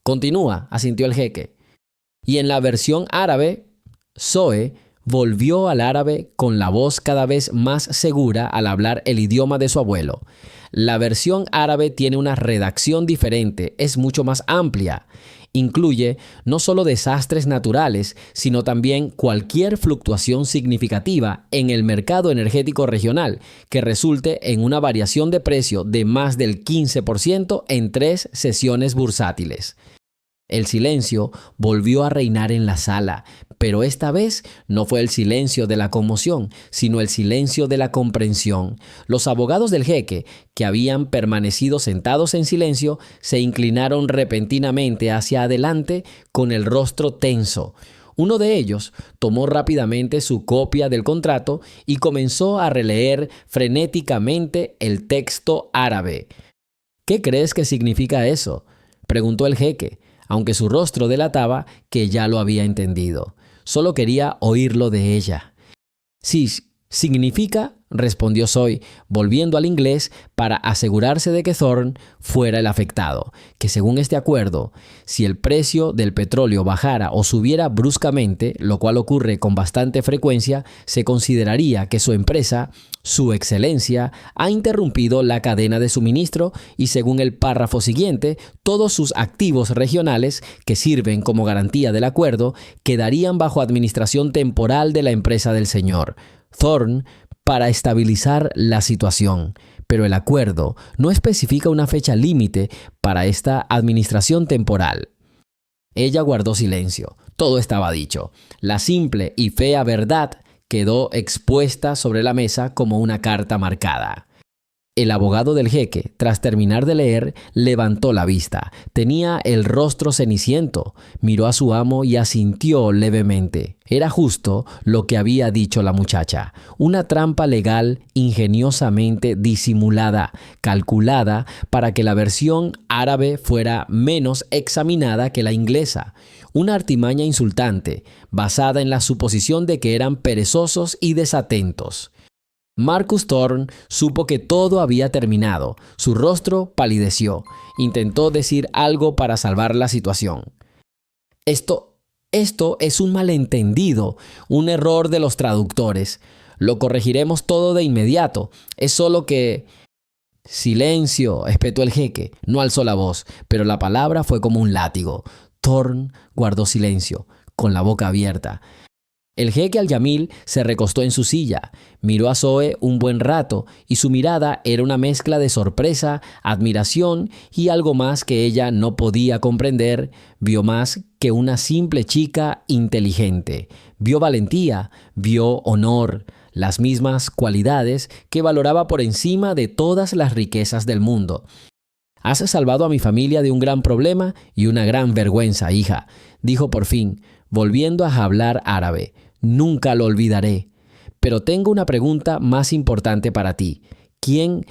«Continúa», asintió el jeque. Y en la versión árabe, Zoe volvió al árabe con la voz cada vez más segura al hablar el idioma de su abuelo. La versión árabe tiene una redacción diferente, es mucho más amplia. Incluye no solo desastres naturales, sino también cualquier fluctuación significativa en el mercado energético regional que resulte en una variación de precio de más del 15% en 3 sesiones bursátiles. El silencio volvió a reinar en la sala, pero esta vez no fue el silencio de la conmoción, sino el silencio de la comprensión. Los abogados del jeque, que habían permanecido sentados en silencio, se inclinaron repentinamente hacia adelante con el rostro tenso. Uno de ellos tomó rápidamente su copia del contrato y comenzó a releer frenéticamente el texto árabe. ¿Qué crees que significa eso?, preguntó el jeque, aunque su rostro delataba que ya lo había entendido. Solo quería oírlo de ella. Sí, significa, respondió Zoe, volviendo al inglés para asegurarse de que Thorne fuera el afectado, que según este acuerdo, si el precio del petróleo bajara o subiera bruscamente, lo cual ocurre con bastante frecuencia, se consideraría que su empresa, su excelencia, ha interrumpido la cadena de suministro y según el párrafo siguiente, todos sus activos regionales, que sirven como garantía del acuerdo, quedarían bajo administración temporal de la empresa del señor Thorne para estabilizar la situación, pero el acuerdo no especifica una fecha límite para esta administración temporal. Ella guardó silencio. Todo estaba dicho. La simple y fea verdad quedó expuesta sobre la mesa como una carta marcada. El abogado del jeque, tras terminar de leer, levantó la vista. Tenía el rostro ceniciento. Miró a su amo y asintió levemente. Era justo lo que había dicho la muchacha. Una trampa legal ingeniosamente disimulada, calculada para que la versión árabe fuera menos examinada que la inglesa. Una artimaña insultante, basada en la suposición de que eran perezosos y desatentos. Marcus Thorne supo que todo había terminado. Su rostro palideció. Intentó decir algo para salvar la situación. Esto es un malentendido, un error de los traductores. Lo corregiremos todo de inmediato. Es solo que... Silencio, espetó el jeque. No alzó la voz, pero la palabra fue como un látigo. Thorne guardó silencio, con la boca abierta. El jeque al-Yamil se recostó en su silla, miró a Zoe un buen rato y su mirada era una mezcla de sorpresa, admiración y algo más que ella no podía comprender. Vio más que una simple chica inteligente. Vio valentía, vio honor, las mismas cualidades que valoraba por encima de todas las riquezas del mundo. «Has salvado a mi familia de un gran problema y una gran vergüenza, hija», dijo por fin, volviendo a hablar árabe. «Nunca lo olvidaré. Pero tengo una pregunta más importante para ti. ¿Quién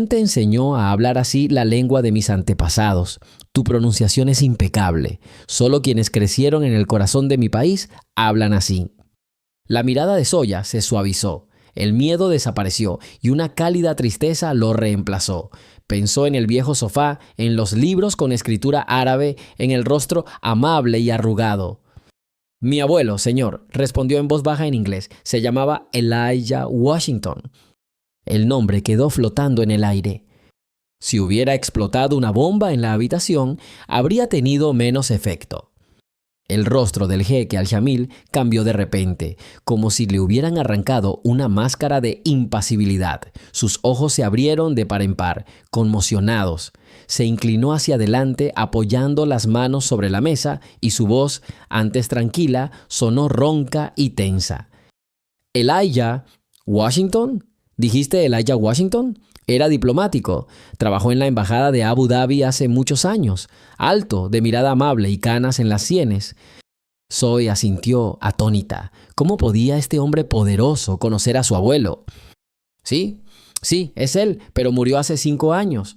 te enseñó a hablar así la lengua de mis antepasados? Tu pronunciación es impecable. Solo quienes crecieron en el corazón de mi país hablan así». La mirada de Zoya se suavizó. El miedo desapareció y una cálida tristeza lo reemplazó. Pensó en el viejo sofá, en los libros con escritura árabe, en el rostro amable y arrugado. «Mi abuelo, señor», respondió en voz baja en inglés, «se llamaba Elijah Washington». El nombre quedó flotando en el aire. Si hubiera explotado una bomba en la habitación, habría tenido menos efecto. El rostro del jeque al-Yamil cambió de repente, como si le hubieran arrancado una máscara de impasibilidad. Sus ojos se abrieron de par en par, conmocionados. Se inclinó hacia adelante apoyando las manos sobre la mesa y su voz, antes tranquila, sonó ronca y tensa. «¿Elijah Washington? ¿Dijiste Elijah Washington?» Era diplomático. Trabajó en la embajada de Abu Dhabi hace muchos años. Alto, de mirada amable y canas en las sienes. Zoe asintió, atónita. ¿Cómo podía este hombre poderoso conocer a su abuelo? Sí, es él, pero murió hace 5 años.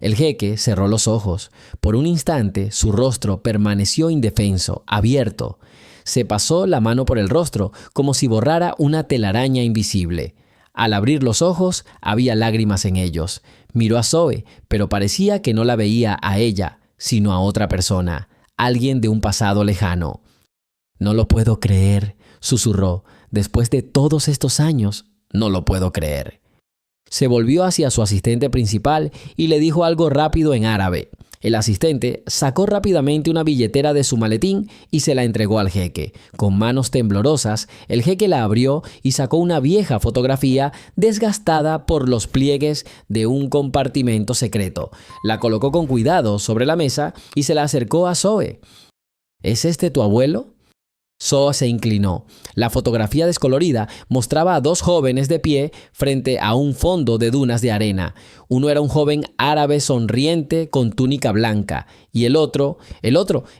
El jeque cerró los ojos. Por un instante, su rostro permaneció indefenso, abierto. Se pasó la mano por el rostro, como si borrara una telaraña invisible. Al abrir los ojos, había lágrimas en ellos. Miró a Zoe, pero parecía que no la veía a ella, sino a otra persona, alguien de un pasado lejano. «No lo puedo creer», susurró. «Después de todos estos años, no lo puedo creer». Se volvió hacia su asistente principal y le dijo algo rápido en árabe. El asistente sacó rápidamente una billetera de su maletín y se la entregó al jeque. Con manos temblorosas, el jeque la abrió y sacó una vieja fotografía desgastada por los pliegues de un compartimento secreto. La colocó con cuidado sobre la mesa y se la acercó a Zoe. «¿Es este tu abuelo?» Zoe se inclinó. La fotografía descolorida mostraba a 2 jóvenes de pie frente a un fondo de dunas de arena. Uno era un joven árabe sonriente con túnica blanca y el otro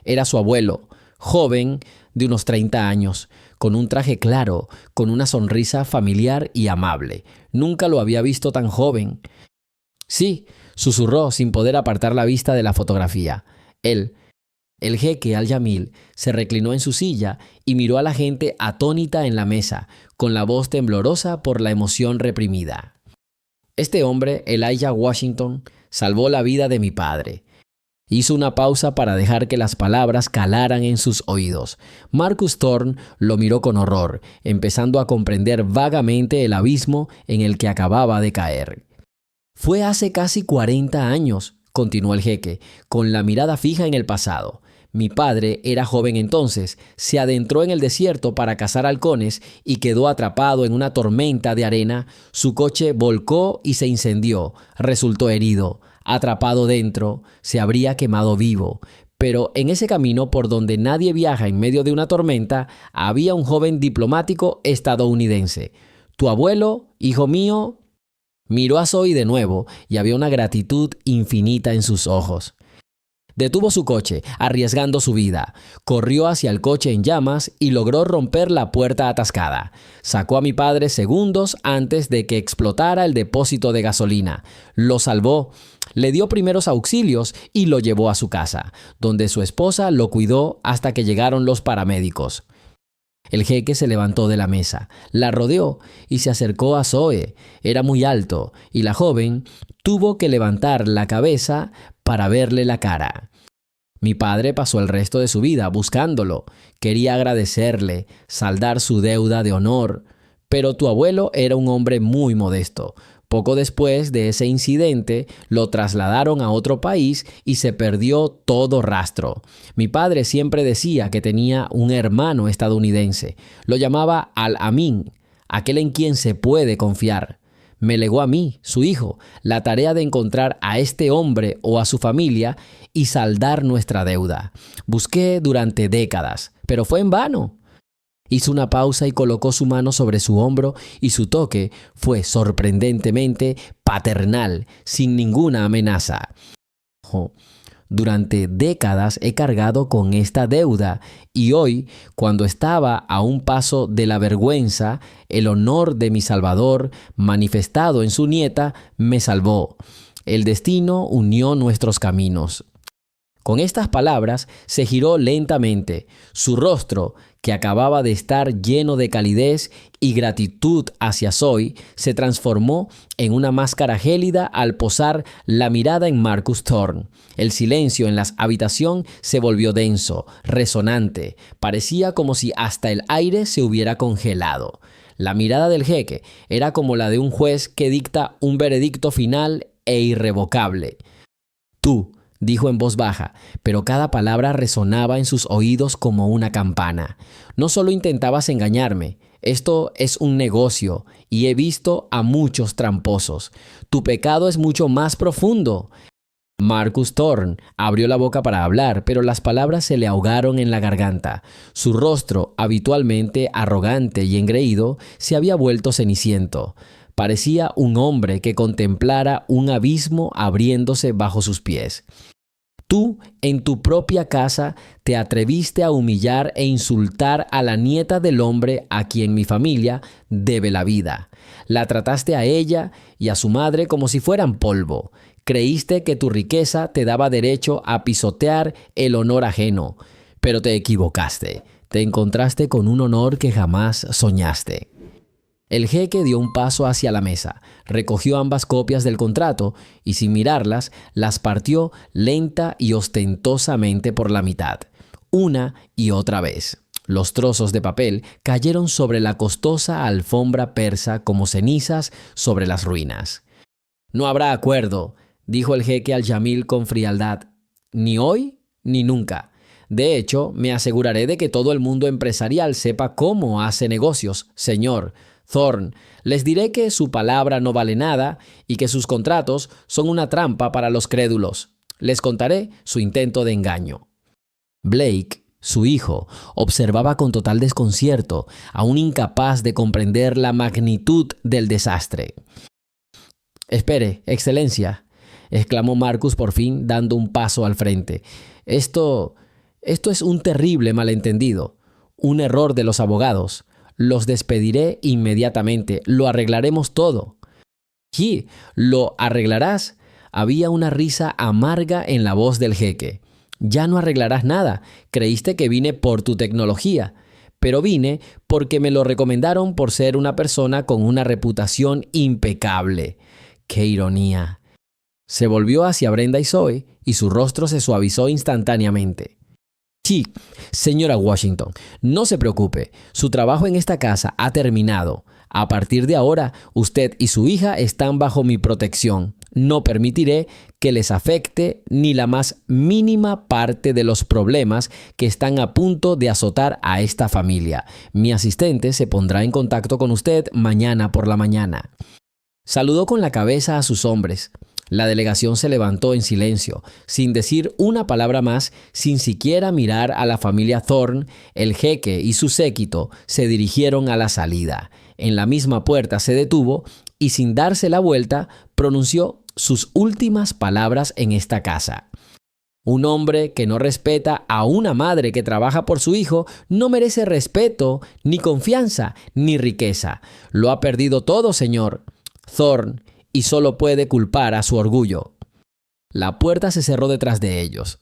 era su abuelo, joven de unos 30 años, con un traje claro, con una sonrisa familiar y amable. Nunca lo había visto tan joven. Sí, susurró sin poder apartar la vista de la fotografía. Él, el jeque Al-Yamil, se reclinó en su silla y miró a la gente atónita en la mesa, con la voz temblorosa por la emoción reprimida. Este hombre, Elijah Washington, salvó la vida de mi padre. Hizo una pausa para dejar que las palabras calaran en sus oídos. Marcus Thorne lo miró con horror, empezando a comprender vagamente el abismo en el que acababa de caer. Fue hace casi 40 años, continuó el jeque, con la mirada fija en el pasado. Mi padre era joven entonces, se adentró en el desierto para cazar halcones y quedó atrapado en una tormenta de arena. Su coche volcó y se incendió. Resultó herido. Atrapado dentro, se habría quemado vivo. Pero en ese camino por donde nadie viaja en medio de una tormenta, había un joven diplomático estadounidense. Tu abuelo, hijo mío, miró a Zoe de nuevo y había una gratitud infinita en sus ojos. Detuvo su coche, arriesgando su vida. Corrió hacia el coche en llamas y logró romper la puerta atascada. Sacó a mi padre segundos antes de que explotara el depósito de gasolina. Lo salvó, le dio primeros auxilios y lo llevó a su casa, donde su esposa lo cuidó hasta que llegaron los paramédicos. El jeque se levantó de la mesa, la rodeó y se acercó a Zoe. Era muy alto y la joven tuvo que levantar la cabeza para verle la cara. Mi padre pasó el resto de su vida buscándolo. Quería agradecerle, saldar su deuda de honor. Pero tu abuelo era un hombre muy modesto. Poco después de ese incidente, lo trasladaron a otro país y se perdió todo rastro. Mi padre siempre decía que tenía un hermano estadounidense. Lo llamaba Al-Amin, aquel en quien se puede confiar. Me legó a mí, su hijo, la tarea de encontrar a este hombre o a su familia y saldar nuestra deuda. Busqué durante décadas, pero fue en vano. Hizo una pausa y colocó su mano sobre su hombro y su toque fue sorprendentemente paternal, sin ninguna amenaza. Durante décadas he cargado con esta deuda y hoy, cuando estaba a un paso de la vergüenza, el honor de mi Salvador, manifestado en su nieta, me salvó. El destino unió nuestros caminos. Con estas palabras se giró lentamente. Su rostro, que acababa de estar lleno de calidez y gratitud hacia Zoe, se transformó en una máscara gélida al posar la mirada en Marcus Thorne. El silencio en la habitación se volvió denso, resonante. Parecía como si hasta el aire se hubiera congelado. La mirada del jeque era como la de un juez que dicta un veredicto final e irrevocable. Tú, dijo en voz baja, pero cada palabra resonaba en sus oídos como una campana. No solo intentabas engañarme, esto es un negocio y he visto a muchos tramposos. Tu pecado es mucho más profundo. Marcus Thorne abrió la boca para hablar, pero las palabras se le ahogaron en la garganta. Su rostro, habitualmente arrogante y engreído, se había vuelto ceniciento. Parecía un hombre que contemplara un abismo abriéndose bajo sus pies. Tú, en tu propia casa, te atreviste a humillar e insultar a la nieta del hombre a quien mi familia debe la vida. La trataste a ella y a su madre como si fueran polvo. Creíste que tu riqueza te daba derecho a pisotear el honor ajeno, pero te equivocaste. Te encontraste con un honor que jamás soñaste. El jeque dio un paso hacia la mesa, recogió ambas copias del contrato y sin mirarlas, las partió lenta y ostentosamente por la mitad, una y otra vez. Los trozos de papel cayeron sobre la costosa alfombra persa como cenizas sobre las ruinas. No habrá acuerdo, dijo el jeque Al-Yamil con frialdad, ni hoy ni nunca. De hecho, me aseguraré de que todo el mundo empresarial sepa cómo hace negocios, señor Thorne. Les diré que su palabra no vale nada y que sus contratos son una trampa para los crédulos. Les contaré su intento de engaño. Blake, su hijo, observaba con total desconcierto, aún incapaz de comprender la magnitud del desastre. «Espere, excelencia», exclamó Marcus por fin, dando un paso al frente. Esto Esto es un terrible malentendido, un error de los abogados. Los despediré inmediatamente, lo arreglaremos todo. —¿Y lo arreglarás? Había una risa amarga en la voz del jeque. Ya no arreglarás nada. Creíste que vine por tu tecnología, pero vine porque me lo recomendaron por ser una persona con una reputación impecable. ¡Qué ironía! Se volvió hacia Brenda y Zoe y su rostro se suavizó instantáneamente. Sí, señora Washington, no se preocupe. Su trabajo en esta casa ha terminado. A partir de ahora, usted y su hija están bajo mi protección. No permitiré que les afecte ni la más mínima parte de los problemas que están a punto de azotar a esta familia. Mi asistente se pondrá en contacto con usted mañana por la mañana. Saludó con la cabeza a sus hombres. La delegación se levantó en silencio, sin decir una palabra más, sin siquiera mirar a la familia Thorne. El jeque y su séquito se dirigieron a la salida. En la misma puerta se detuvo y, sin darse la vuelta, pronunció sus últimas palabras en esta casa. Un hombre que no respeta a una madre que trabaja por su hijo no merece respeto, ni confianza, ni riqueza. Lo ha perdido todo, señor Thorne, y solo puede culpar a su orgullo. La puerta se cerró detrás de ellos.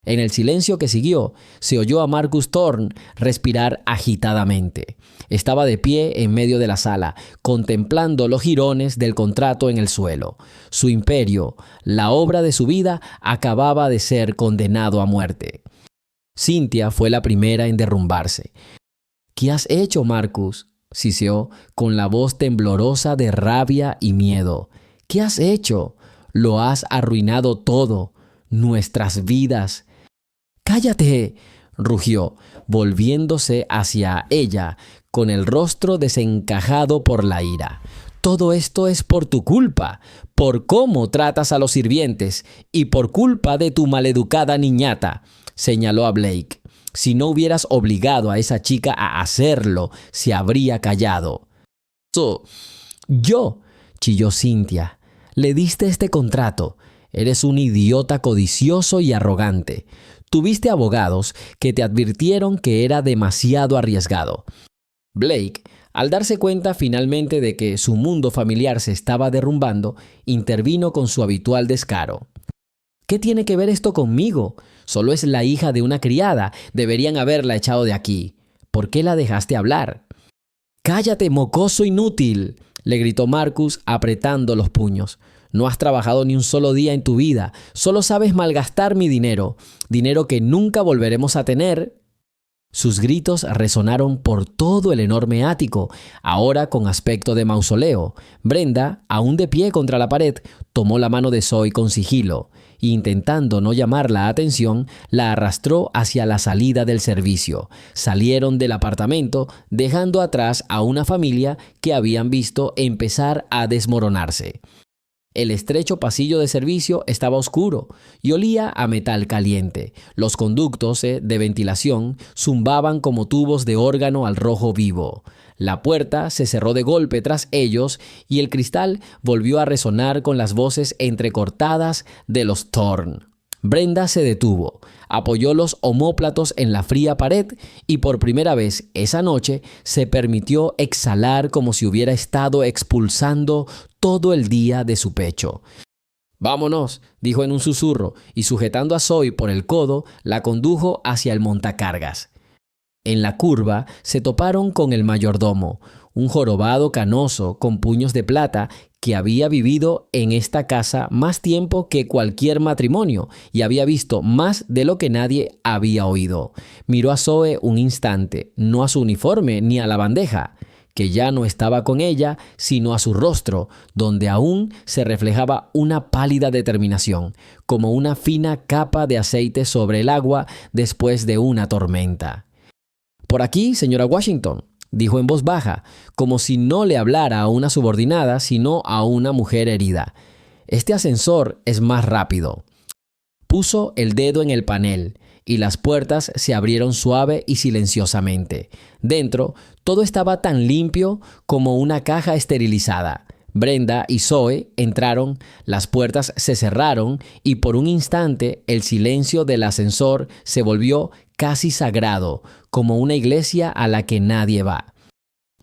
En el silencio que siguió, se oyó a Marcus Thorne respirar agitadamente. Estaba de pie en medio de la sala, contemplando los jirones del contrato en el suelo. Su imperio, la obra de su vida, acababa de ser condenado a muerte. Cynthia fue la primera en derrumbarse. —¿Qué has hecho, Marcus? —siseó con la voz temblorosa de rabia y miedo. —¿Qué has hecho? Lo has arruinado todo, nuestras vidas. —¡Cállate! —rugió, volviéndose hacia ella con el rostro desencajado por la ira. Todo esto es por tu culpa, por cómo tratas a los sirvientes y por culpa de tu maleducada niñata —señaló a Blake. Si no hubieras obligado a esa chica a hacerlo, se habría callado. —Yo —chilló Cynthia—, le diste este contrato. Eres un idiota codicioso y arrogante. Tuviste abogados que te advirtieron que era demasiado arriesgado. Blake, al darse cuenta finalmente de que su mundo familiar se estaba derrumbando, intervino con su habitual descaro. —¿Qué tiene que ver esto conmigo? Solo es la hija de una criada. Deberían haberla echado de aquí. ¿Por qué la dejaste hablar? —¡Cállate, mocoso inútil! —le gritó Marcus apretando los puños. No has trabajado ni un solo día en tu vida. Solo sabes malgastar mi dinero. Dinero que nunca volveremos a tener. Sus gritos resonaron por todo el enorme ático, ahora con aspecto de mausoleo. Brenda, aún de pie contra la pared, tomó la mano de Zoe con sigilo e, intentando no llamar la atención, la arrastró hacia la salida del servicio. Salieron del apartamento, dejando atrás a una familia que habían visto empezar a desmoronarse. El estrecho pasillo de servicio estaba oscuro y olía a metal caliente. Los conductos de ventilación zumbaban como tubos de órgano al rojo vivo. La puerta se cerró de golpe tras ellos y el cristal volvió a resonar con las voces entrecortadas de los Thorne. Brenda se detuvo, apoyó los omóplatos en la fría pared y por primera vez esa noche se permitió exhalar como si hubiera estado expulsando todo el día de su pecho. —Vámonos —dijo en un susurro y sujetando a Zoe por el codo, la condujo hacia el montacargas. En la curva se toparon con el mayordomo, un jorobado canoso con puños de plata que había vivido en esta casa más tiempo que cualquier matrimonio y había visto más de lo que nadie había oído. Miró a Zoe un instante, no a su uniforme ni a la bandeja, que ya no estaba con ella, sino a su rostro, donde aún se reflejaba una pálida determinación, como una fina capa de aceite sobre el agua después de una tormenta. —Por aquí, señora Washington —dijo en voz baja, como si no le hablara a una subordinada, sino a una mujer herida. Este ascensor es más rápido. Puso el dedo en el panel y las puertas se abrieron suave y silenciosamente. Dentro, todo estaba tan limpio como una caja esterilizada. Brenda y Zoe entraron, las puertas se cerraron y por un instante el silencio del ascensor se volvió casi sagrado, como una iglesia a la que nadie va.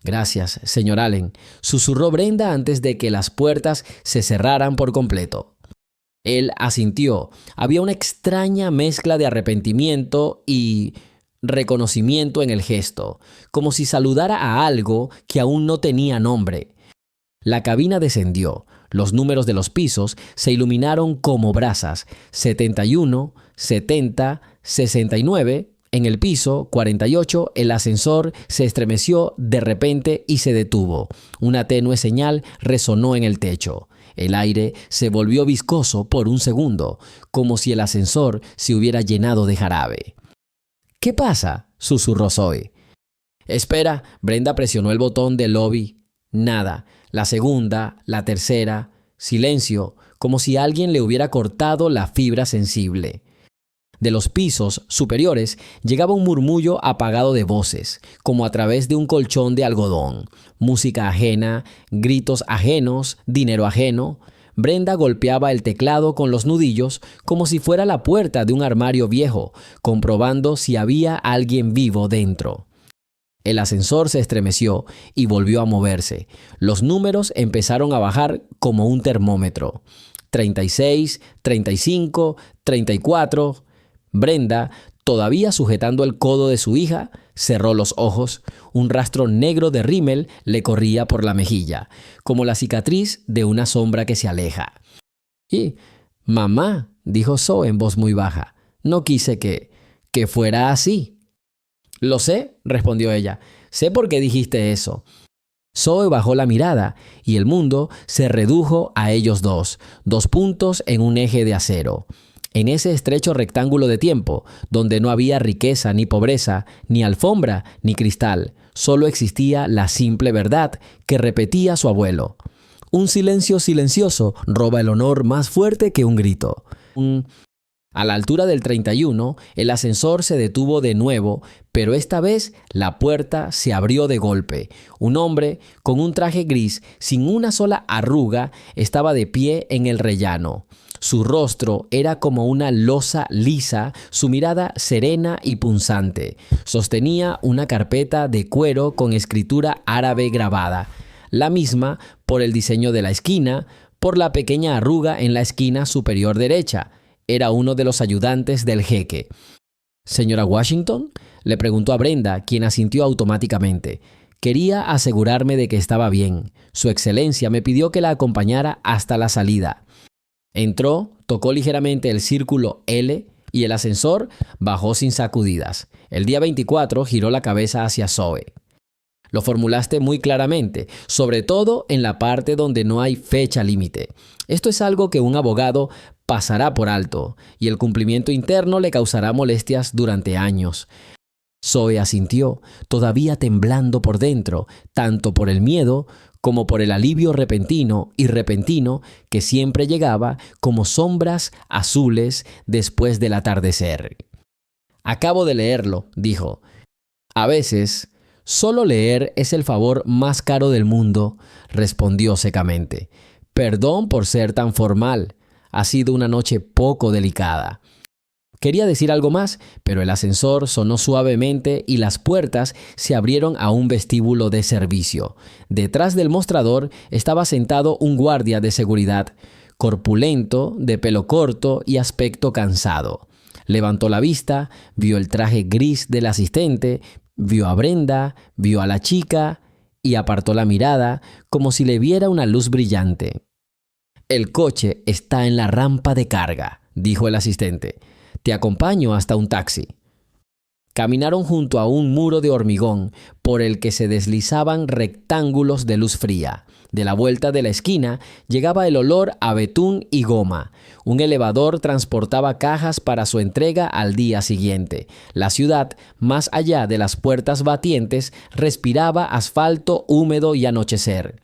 «Gracias, señor Allen», susurró Brenda antes de que las puertas se cerraran por completo. Él asintió. Había una extraña mezcla de arrepentimiento y reconocimiento en el gesto, como si saludara a algo que aún no tenía nombre. La cabina descendió. Los números de los pisos se iluminaron como brasas. 71, 70, 69. En el piso 48, el ascensor se estremeció de repente y se detuvo. Una tenue señal resonó en el techo. El aire se volvió viscoso por un segundo, como si el ascensor se hubiera llenado de jarabe. «¿Qué pasa?», susurró Zoe. «Espera», Brenda presionó el botón del lobby. Nada. La segunda, la tercera. Silencio, como si alguien le hubiera cortado la fibra sensible. De los pisos superiores llegaba un murmullo apagado de voces, como a través de un colchón de algodón. Música ajena, gritos ajenos, dinero ajeno. Brenda golpeaba el teclado con los nudillos como si fuera la puerta de un armario viejo, comprobando si había alguien vivo dentro. El ascensor se estremeció y volvió a moverse. Los números empezaron a bajar como un termómetro. 36, 35, 34... Brenda, todavía sujetando el codo de su hija, cerró los ojos. Un rastro negro de rímel le corría por la mejilla, como la cicatriz de una sombra que se aleja. «Y, mamá», dijo Zoe en voz muy baja, «no quise que fuera así». «Lo sé», respondió ella. «Sé por qué dijiste eso». Zoe bajó la mirada y el mundo se redujo a ellos dos puntos en un eje de acero. En ese estrecho rectángulo de tiempo, donde no había riqueza ni pobreza, ni alfombra ni cristal, solo existía la simple verdad que repetía su abuelo. Un silencio silencioso roba el honor más fuerte que un grito. A la altura del 31, el ascensor se detuvo de nuevo, pero esta vez la puerta se abrió de golpe. Un hombre con un traje gris, sin una sola arruga, estaba de pie en el rellano. Su rostro era como una losa lisa, su mirada serena y punzante. Sostenía una carpeta de cuero con escritura árabe grabada, la misma por el diseño de la esquina, por la pequeña arruga en la esquina superior derecha. Era uno de los ayudantes del jeque. «¿Señora Washington?», le preguntó a Brenda, quien asintió automáticamente. «Quería asegurarme de que estaba bien. Su excelencia me pidió que la acompañara hasta la salida». Entró, tocó ligeramente el círculo L y el ascensor bajó sin sacudidas. El día 24 giró la cabeza hacia Zoe. «Lo formulaste muy claramente, sobre todo en la parte donde no hay fecha límite. Esto es algo que un abogado pasará por alto y el cumplimiento interno le causará molestias durante años». Zoe asintió, todavía temblando por dentro, tanto por el miedo como por el alivio repentino que siempre llegaba como sombras azules después del atardecer. «Acabo de leerlo», dijo. «A veces, solo leer es el favor más caro del mundo», respondió secamente. «Perdón por ser tan formal. Ha sido una noche poco delicada». Quería decir algo más, pero el ascensor sonó suavemente y las puertas se abrieron a un vestíbulo de servicio. Detrás del mostrador estaba sentado un guardia de seguridad, corpulento, de pelo corto y aspecto cansado. Levantó la vista, vio el traje gris del asistente, vio a Brenda, vio a la chica y apartó la mirada como si le viera una luz brillante. «El coche está en la rampa de carga», dijo el asistente. «Te acompaño hasta un taxi». Caminaron junto a un muro de hormigón por el que se deslizaban rectángulos de luz fría. De la vuelta de la esquina llegaba el olor a betún y goma. Un elevador transportaba cajas para su entrega al día siguiente. La ciudad, más allá de las puertas batientes, respiraba asfalto húmedo y anochecer.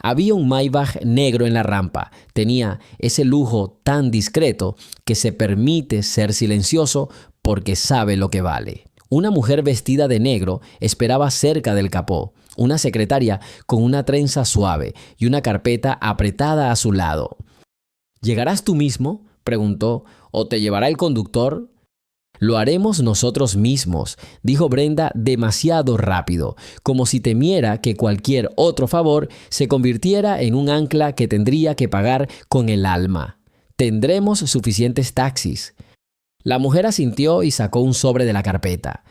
Había un Maybach negro en la rampa. Tenía ese lujo tan discreto que se permite ser silencioso porque sabe lo que vale. Una mujer vestida de negro esperaba cerca del capó, una secretaria con una trenza suave y una carpeta apretada a su lado. ¿Llegarás tú mismo?, preguntó, ¿o te llevará el conductor? Lo haremos nosotros mismos, dijo Brenda demasiado rápido, como si temiera que cualquier otro favor se convirtiera en un ancla que tendría que pagar con el alma. Tendremos suficientes taxis. La mujer asintió y sacó un sobre de la carpeta.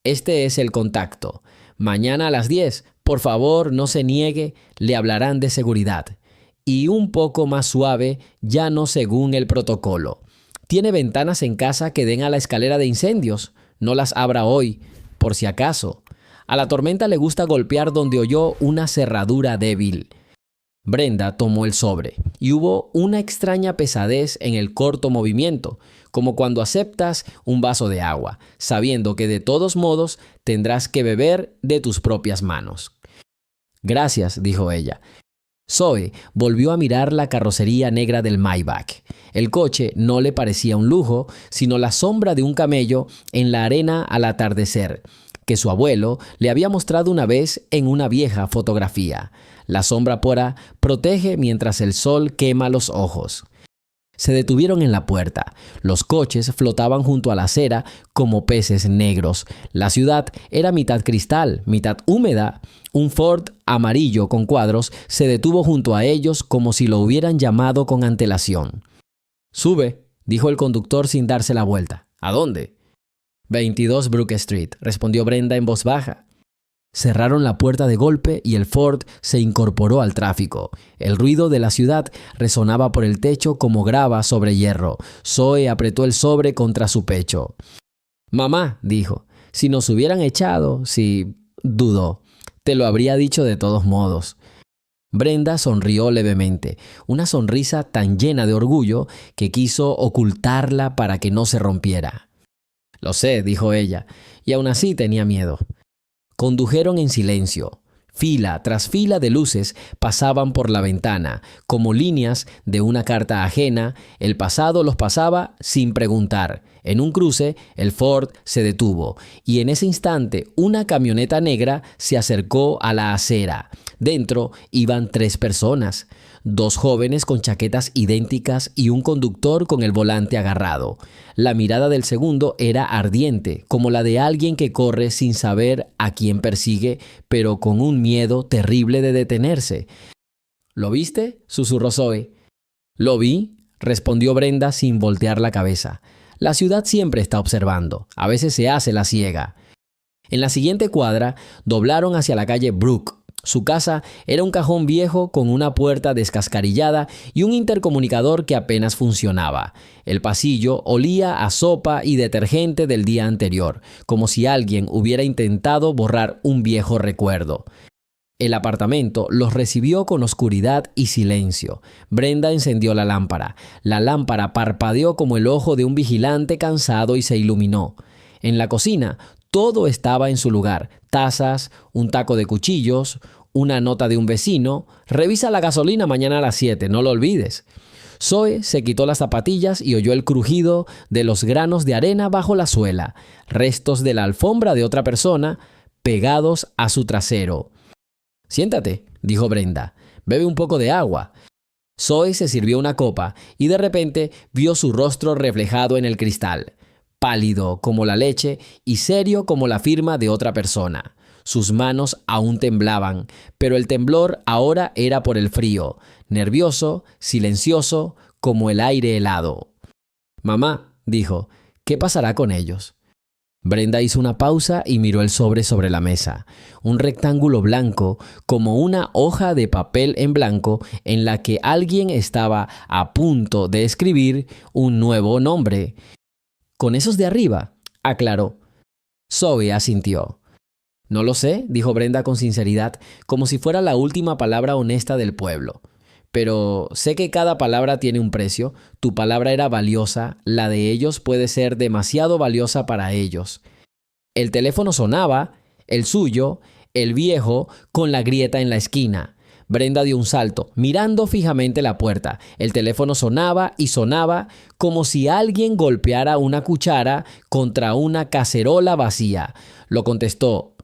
Este es el contacto. Mañana a las 10, por favor, no se niegue, le hablarán de seguridad. Y un poco más suave, ya no según el protocolo. Tiene ventanas en casa que den a la escalera de incendios. No las abra hoy, por si acaso. A la tormenta le gusta golpear donde oyó una cerradura débil. Brenda tomó el sobre y hubo una extraña pesadez en el corto movimiento, como cuando aceptas un vaso de agua, sabiendo que de todos modos tendrás que beber de tus propias manos. Gracias, dijo ella. Zoe volvió a mirar la carrocería negra del Maybach. El coche no le parecía un lujo, sino la sombra de un camello en la arena al atardecer, que su abuelo le había mostrado una vez en una vieja fotografía. La sombra pura protege mientras el sol quema los ojos. Se detuvieron en la puerta. Los coches flotaban junto a la acera como peces negros. La ciudad era mitad cristal, mitad húmeda. Un Ford amarillo con cuadros se detuvo junto a ellos como si lo hubieran llamado con antelación. «Sube», dijo el conductor sin darse la vuelta. «¿A dónde?» 22 Brook Street, respondió Brenda en voz baja. Cerraron la puerta de golpe y el Ford se incorporó al tráfico. El ruido de la ciudad resonaba por el techo como grava sobre hierro. Zoe apretó el sobre contra su pecho. «Mamá», dijo, «si nos hubieran echado, si...» Dudó. «Te lo habría dicho de todos modos». Brenda sonrió levemente, una sonrisa tan llena de orgullo que quiso ocultarla para que no se rompiera. «Lo sé», dijo ella, y aún así tenía miedo. Condujeron en silencio. Fila tras fila de luces pasaban por la ventana, como líneas de una carta ajena. El pasado los pasaba sin preguntar. En un cruce, el Ford se detuvo, y en ese instante una camioneta negra se acercó a la acera. Dentro iban 3 personas, 2 jóvenes con chaquetas idénticas y un conductor con el volante agarrado. La mirada del segundo era ardiente, como la de alguien que corre sin saber a quién persigue, pero con un miedo terrible de detenerse. «¿Lo viste?», susurró Zoe. «Lo vi», respondió Brenda sin voltear la cabeza. La ciudad siempre está observando, a veces se hace la ciega. En la siguiente cuadra doblaron hacia la calle Brook. Su casa era un cajón viejo con una puerta descascarillada y un intercomunicador que apenas funcionaba. El pasillo olía a sopa y detergente del día anterior, como si alguien hubiera intentado borrar un viejo recuerdo. El apartamento los recibió con oscuridad y silencio. Brenda encendió la lámpara. La lámpara parpadeó como el ojo de un vigilante cansado y se iluminó. En la cocina, todo estaba en su lugar. Tazas, un taco de cuchillos, una nota de un vecino. «Revisa la gasolina mañana a las 7, no lo olvides». Zoe se quitó las zapatillas y oyó el crujido de los granos de arena bajo la suela, restos de la alfombra de otra persona pegados a su trasero. «Siéntate», dijo Brenda. «Bebe un poco de agua». Zoe se sirvió una copa y de repente vio su rostro reflejado en el cristal. Pálido como la leche y serio como la firma de otra persona. Sus manos aún temblaban, pero el temblor ahora era por el frío, nervioso, silencioso, como el aire helado. «Mamá», dijo, «¿qué pasará con ellos?» Brenda hizo una pausa y miró el sobre la mesa. Un rectángulo blanco, como una hoja de papel en blanco en la que alguien estaba a punto de escribir un nuevo nombre. «¿Con esos de arriba?», aclaró. Zoe asintió. «No lo sé», dijo Brenda con sinceridad, como si fuera la última palabra honesta del pueblo. «Pero sé que cada palabra tiene un precio. Tu palabra era valiosa, la de ellos puede ser demasiado valiosa para ellos». El teléfono sonaba, el suyo, el viejo, con la grieta en la esquina. Brenda dio un salto, mirando fijamente la puerta. El teléfono sonaba y sonaba como si alguien golpeara una cuchara contra una cacerola vacía. Lo contestó.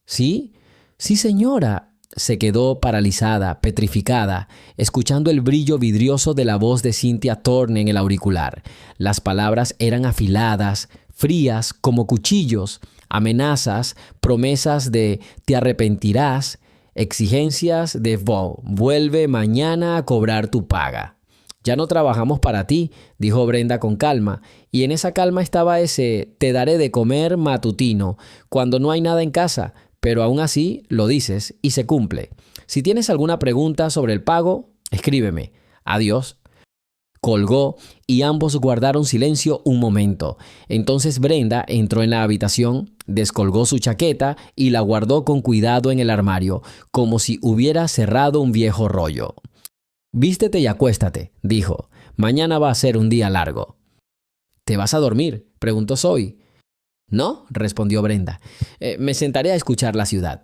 ¿Sí? Sí, señora. Se quedó paralizada, petrificada, escuchando el brillo vidrioso de la voz de Cynthia Thorne en el auricular. Las palabras eran afiladas, frías como cuchillos, amenazas, promesas de «te arrepentirás», exigencias de «vuelve mañana a cobrar tu paga». «Ya no trabajamos para ti», dijo Brenda con calma, y en esa calma estaba ese «te daré de comer» matutino, cuando no hay nada en casa, pero aún así lo dices y se cumple. Si tienes alguna pregunta sobre el pago, escríbeme. Adiós. Colgó y ambos guardaron silencio un momento. Entonces Brenda entró en la habitación, descolgó su chaqueta y la guardó con cuidado en el armario, como si hubiera cerrado un viejo rollo. «Vístete y acuéstate», dijo. «Mañana va a ser un día largo». «¿Te vas a dormir?», preguntó Zoe. «No», respondió Brenda. Me sentaré a escuchar la ciudad».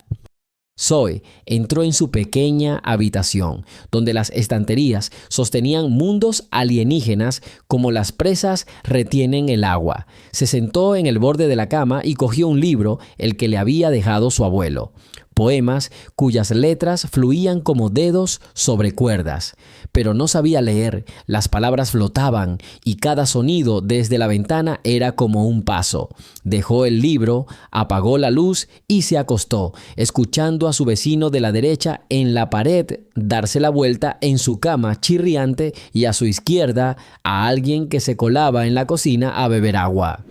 Zoe entró en su pequeña habitación, donde las estanterías sostenían mundos alienígenas como las presas retienen el agua. Se sentó en el borde de la cama y cogió un libro, el que le había dejado su abuelo. Poemas cuyas letras fluían como dedos sobre cuerdas. Pero no sabía leer, las palabras flotaban y cada sonido desde la ventana era como un paso. Dejó el libro, apagó la luz y se acostó, escuchando a su vecino de la derecha en la pared darse la vuelta en su cama chirriante y a su izquierda a alguien que se colaba en la cocina a beber agua.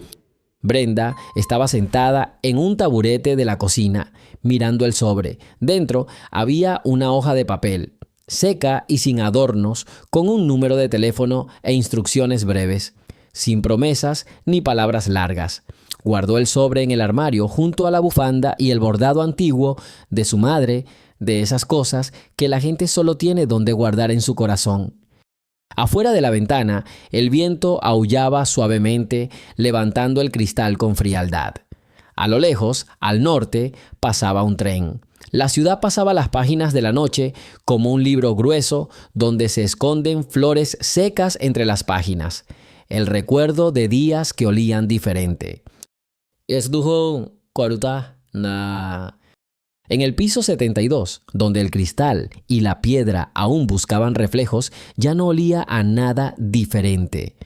Brenda estaba sentada en un taburete de la cocina, mirando el sobre. Dentro había una hoja de papel, seca y sin adornos, con un número de teléfono e instrucciones breves, sin promesas ni palabras largas. Guardó el sobre en el armario junto a la bufanda y el bordado antiguo de su madre, de esas cosas que la gente solo tiene donde guardar en su corazón. Afuera de la ventana, el viento aullaba suavemente, levantando el cristal con frialdad. A lo lejos, al norte, pasaba un tren. La ciudad pasaba las páginas de la noche como un libro grueso donde se esconden flores secas entre las páginas. El recuerdo de días que olían diferente. En el piso 72, donde el cristal y la piedra aún buscaban reflejos, ya no olía a nada diferente.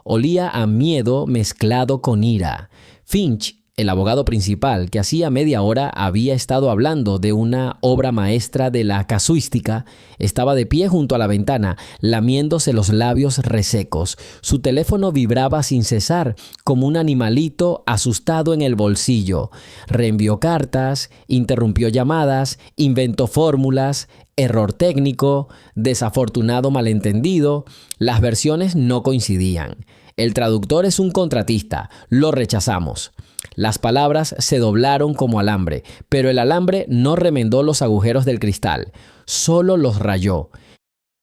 Olía a miedo mezclado con ira. Finch, el abogado principal, que hacía media hora había estado hablando de una obra maestra de la casuística, estaba de pie junto a la ventana, lamiéndose los labios resecos. Su teléfono vibraba sin cesar, como un animalito asustado en el bolsillo. Reenvió cartas, interrumpió llamadas, inventó fórmulas, error técnico, desafortunado malentendido. Las versiones no coincidían. El traductor es un contratista, lo rechazamos. Las palabras se doblaron como alambre, pero el alambre no remendó los agujeros del cristal, solo los rayó.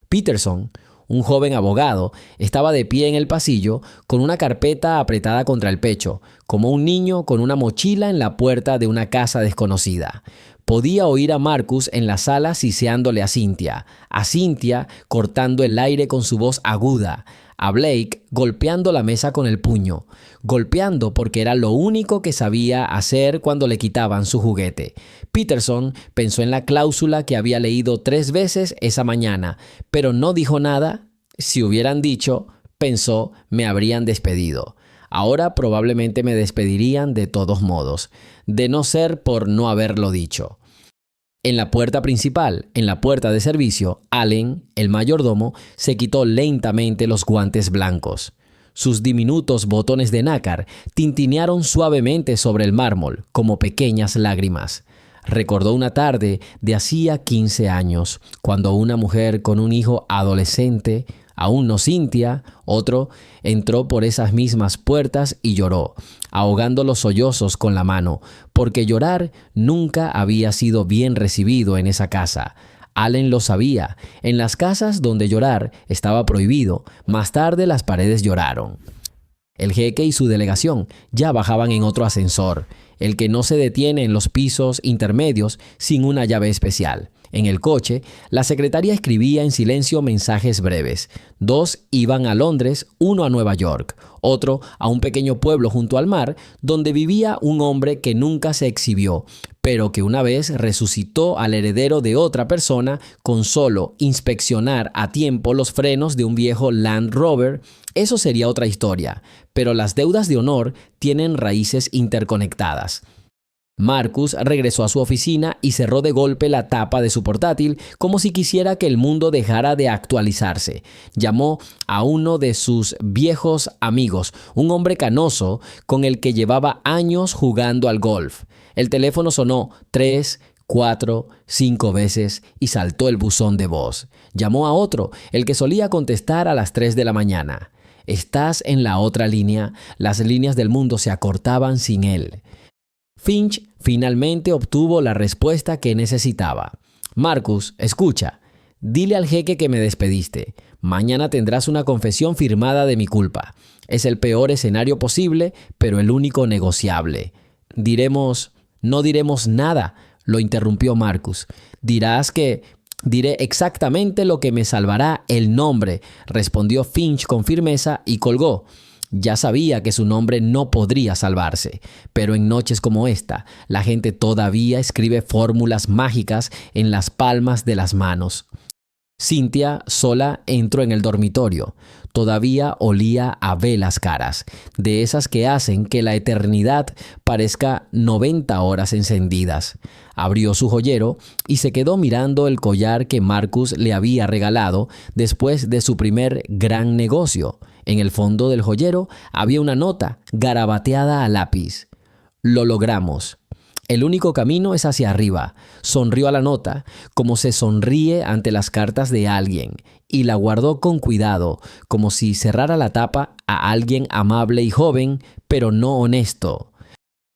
Peterson, un joven abogado, estaba de pie en el pasillo con una carpeta apretada contra el pecho, como un niño con una mochila en la puerta de una casa desconocida. Podía oír a Marcus en la sala siseándole a Cynthia cortando el aire con su voz aguda, a Blake golpeando la mesa con el puño, golpeando porque era lo único que sabía hacer cuando le quitaban su juguete. Peterson pensó en la cláusula que había leído 3 veces esa mañana, pero no dijo nada. Si hubieran dicho, pensó, me habrían despedido. Ahora probablemente me despedirían de todos modos, de no ser por no haberlo dicho. En la puerta principal, en la puerta de servicio, Allen, el mayordomo, se quitó lentamente los guantes blancos. Sus diminutos botones de nácar tintinearon suavemente sobre el mármol, como pequeñas lágrimas. Recordó una tarde de hacía 15 años, cuando una mujer con un hijo adolescente, aún no Cynthia, otro, entró por esas mismas puertas y lloró, ahogando los sollozos con la mano, porque llorar nunca había sido bien recibido en esa casa. Allen lo sabía. En las casas donde llorar estaba prohibido, más tarde las paredes lloraron. El jeque y su delegación ya bajaban en otro ascensor, el que no se detiene en los pisos intermedios sin una llave especial. En el coche, la secretaria escribía en silencio mensajes breves. 2 iban a Londres, 1 a Nueva York, otro a un pequeño pueblo junto al mar, donde vivía un hombre que nunca se exhibió, pero que una vez resucitó al heredero de otra persona con solo inspeccionar a tiempo los frenos de un viejo Land Rover. Eso sería otra historia, pero las deudas de honor tienen raíces interconectadas. Marcus regresó a su oficina y cerró de golpe la tapa de su portátil como si quisiera que el mundo dejara de actualizarse. Llamó a uno de sus viejos amigos, un hombre canoso con el que llevaba años jugando al golf. El teléfono sonó 3, 4, 5 veces y saltó el buzón de voz. Llamó a otro, el que solía contestar a las 3 de la mañana. Estás en la otra línea. Las líneas del mundo se acortaban sin él. Finch finalmente obtuvo la respuesta que necesitaba. Marcus, escucha. Dile al jeque que me despediste. Mañana tendrás una confesión firmada de mi culpa. Es el peor escenario posible, pero el único negociable. No diremos nada, lo interrumpió Marcus. Diré exactamente lo que me salvará el nombre, respondió Finch con firmeza y colgó. Ya sabía que su nombre no podría salvarse, pero en noches como esta, la gente todavía escribe fórmulas mágicas en las palmas de las manos. Cynthia sola entró en el dormitorio. Todavía olía a velas caras, de esas que hacen que la eternidad parezca 90 horas encendidas. Abrió su joyero y se quedó mirando el collar que Marcus le había regalado después de su primer gran negocio. En el fondo del joyero había una nota garabateada a lápiz. Lo logramos. El único camino es hacia arriba. Sonrió a la nota, como se sonríe ante las cartas de alguien, y la guardó con cuidado, como si cerrara la tapa a alguien amable y joven, pero no honesto.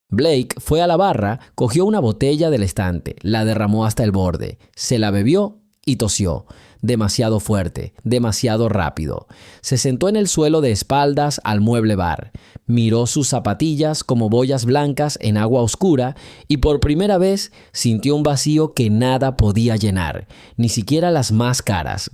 Blake fue a la barra, cogió una botella del estante, la derramó hasta el borde, se la bebió y tosió. Demasiado fuerte, demasiado rápido. Se sentó en el suelo de espaldas al mueble bar. Miró sus zapatillas como boyas blancas en agua oscura y por primera vez sintió un vacío que nada podía llenar, ni siquiera las más caras.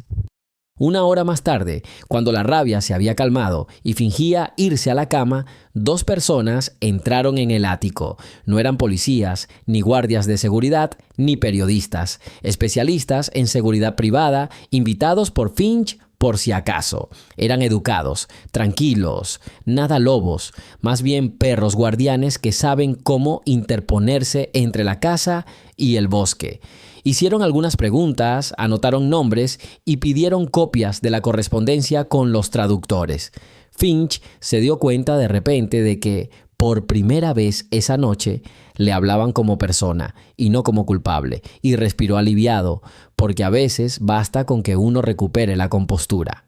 Una hora más tarde, cuando la rabia se había calmado y fingía irse a la cama, 2 personas entraron en el ático. No eran policías, ni guardias de seguridad, ni periodistas, especialistas en seguridad privada, invitados por Finch por si acaso. Eran educados, tranquilos, nada lobos, más bien perros guardianes que saben cómo interponerse entre la casa y el bosque. Hicieron algunas preguntas, anotaron nombres y pidieron copias de la correspondencia con los traductores. Finch se dio cuenta de repente de que, por primera vez esa noche, le hablaban como persona y no como culpable, y respiró aliviado, porque a veces basta con que uno recupere la compostura.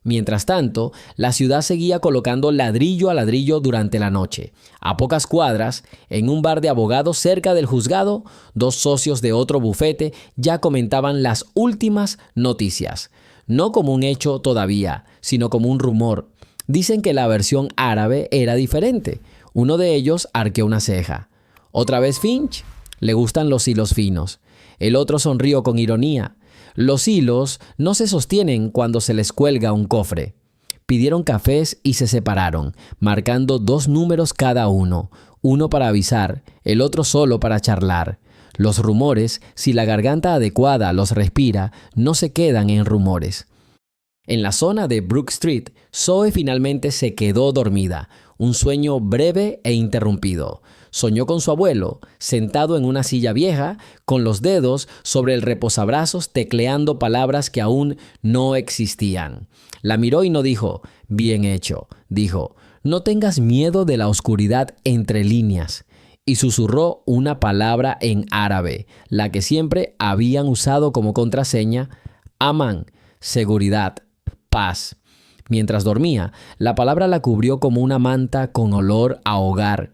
Mientras tanto, la ciudad seguía colocando ladrillo a ladrillo durante la noche. A pocas cuadras, en un bar de abogados cerca del juzgado, 2 socios de otro bufete ya comentaban las últimas noticias. No como un hecho todavía, sino como un rumor. Dicen que la versión árabe era diferente. Uno de ellos arqueó una ceja. ¿Otra vez Finch? Le gustan los hilos finos. El otro sonrió con ironía. Los hilos no se sostienen cuando se les cuelga un cofre. Pidieron cafés y se separaron, marcando 2 números cada uno para avisar, el otro solo para charlar. Los rumores, si la garganta adecuada los respira, no se quedan en rumores. En la zona de Brook Street, Zoe finalmente se quedó dormida, un sueño breve e interrumpido. Soñó con su abuelo, sentado en una silla vieja, con los dedos sobre el reposabrazos tecleando palabras que aún no existían. La miró y no dijo, bien hecho. Dijo, no tengas miedo de la oscuridad entre líneas. Y susurró una palabra en árabe, la que siempre habían usado como contraseña, Aman, seguridad, paz. Mientras dormía, la palabra la cubrió como una manta con olor a hogar.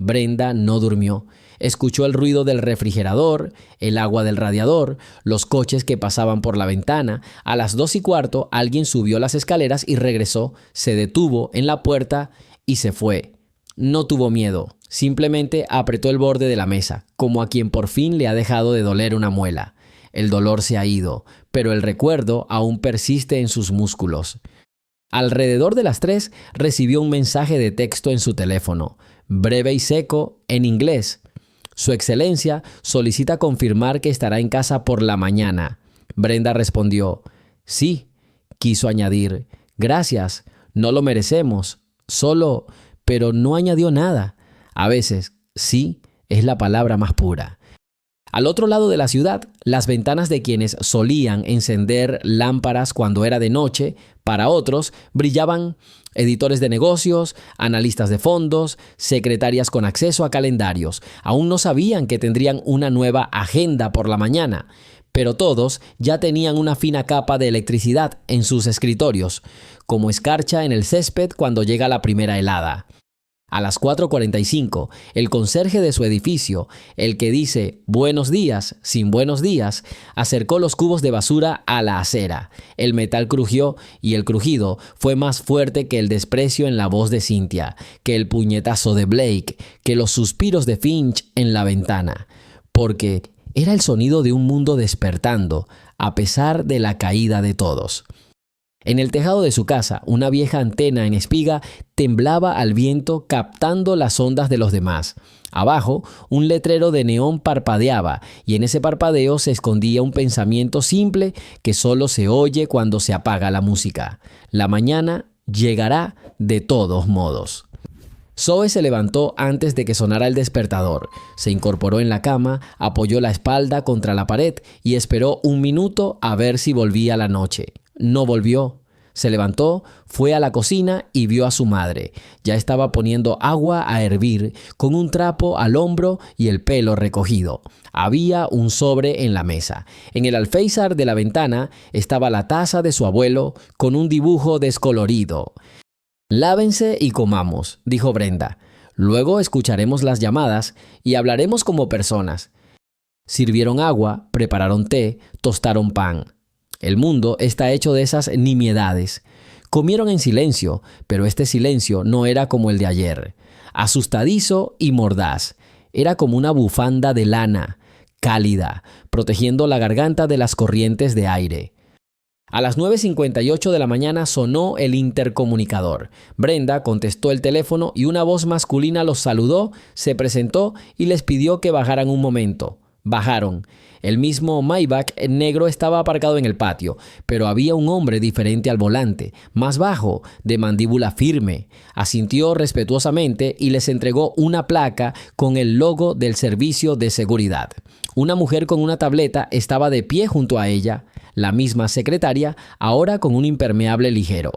Brenda no durmió. Escuchó el ruido del refrigerador, el agua del radiador, los coches que pasaban por la ventana. A las 2:15 alguien subió las escaleras y regresó, se detuvo en la puerta y se fue. No tuvo miedo, simplemente apretó el borde de la mesa, como a quien por fin le ha dejado de doler una muela. El dolor se ha ido, pero el recuerdo aún persiste en sus músculos. Alrededor de las 3 recibió un mensaje de texto en su teléfono, breve y seco, en inglés. Su Excelencia solicita confirmar que estará en casa por la mañana. Brenda respondió, sí. Quiso añadir, gracias, no lo merecemos, solo, pero no añadió nada. A veces, sí, es la palabra más pura. Al otro lado de la ciudad, las ventanas de quienes solían encender lámparas cuando era de noche, para otros brillaban editores de negocios, analistas de fondos, secretarias con acceso a calendarios. Aún no sabían que tendrían una nueva agenda por la mañana, pero todos ya tenían una fina capa de electricidad en sus escritorios, como escarcha en el césped cuando llega la primera helada. A las 4:45, el conserje de su edificio, el que dice buenos días sin buenos días, acercó los cubos de basura a la acera. El metal crujió y el crujido fue más fuerte que el desprecio en la voz de Cynthia, que el puñetazo de Blake, que los suspiros de Finch en la ventana. Porque era el sonido de un mundo despertando, a pesar de la caída de todos. En el tejado de su casa, una vieja antena en espiga temblaba al viento captando las ondas de los demás. Abajo, un letrero de neón parpadeaba y en ese parpadeo se escondía un pensamiento simple que solo se oye cuando se apaga la música. La mañana llegará de todos modos. Zoe se levantó antes de que sonara el despertador. Se incorporó en la cama, apoyó la espalda contra la pared y esperó un minuto a ver si volvía la noche. No volvió. Se levantó, fue a la cocina y vio a su madre. Ya estaba poniendo agua a hervir, con un trapo al hombro y el pelo recogido. Había un sobre en la mesa. En el alféizar de la ventana estaba la taza de su abuelo con un dibujo descolorido. «Lávense y comamos», dijo Brenda. «Luego escucharemos las llamadas y hablaremos como personas». Sirvieron agua, prepararon té, tostaron pan. El mundo está hecho de esas nimiedades. Comieron en silencio, pero este silencio no era como el de ayer. Asustadizo y mordaz. Era como una bufanda de lana, cálida, protegiendo la garganta de las corrientes de aire. A las 9:58 de la mañana sonó el intercomunicador. Brenda contestó el teléfono y una voz masculina los saludó, se presentó y les pidió que bajaran un momento. Bajaron. El mismo Maybach negro estaba aparcado en el patio, pero había un hombre diferente al volante, más bajo, de mandíbula firme. Asintió respetuosamente y les entregó una placa con el logo del servicio de seguridad. Una mujer con una tableta estaba de pie junto a ella, la misma secretaria, ahora con un impermeable ligero.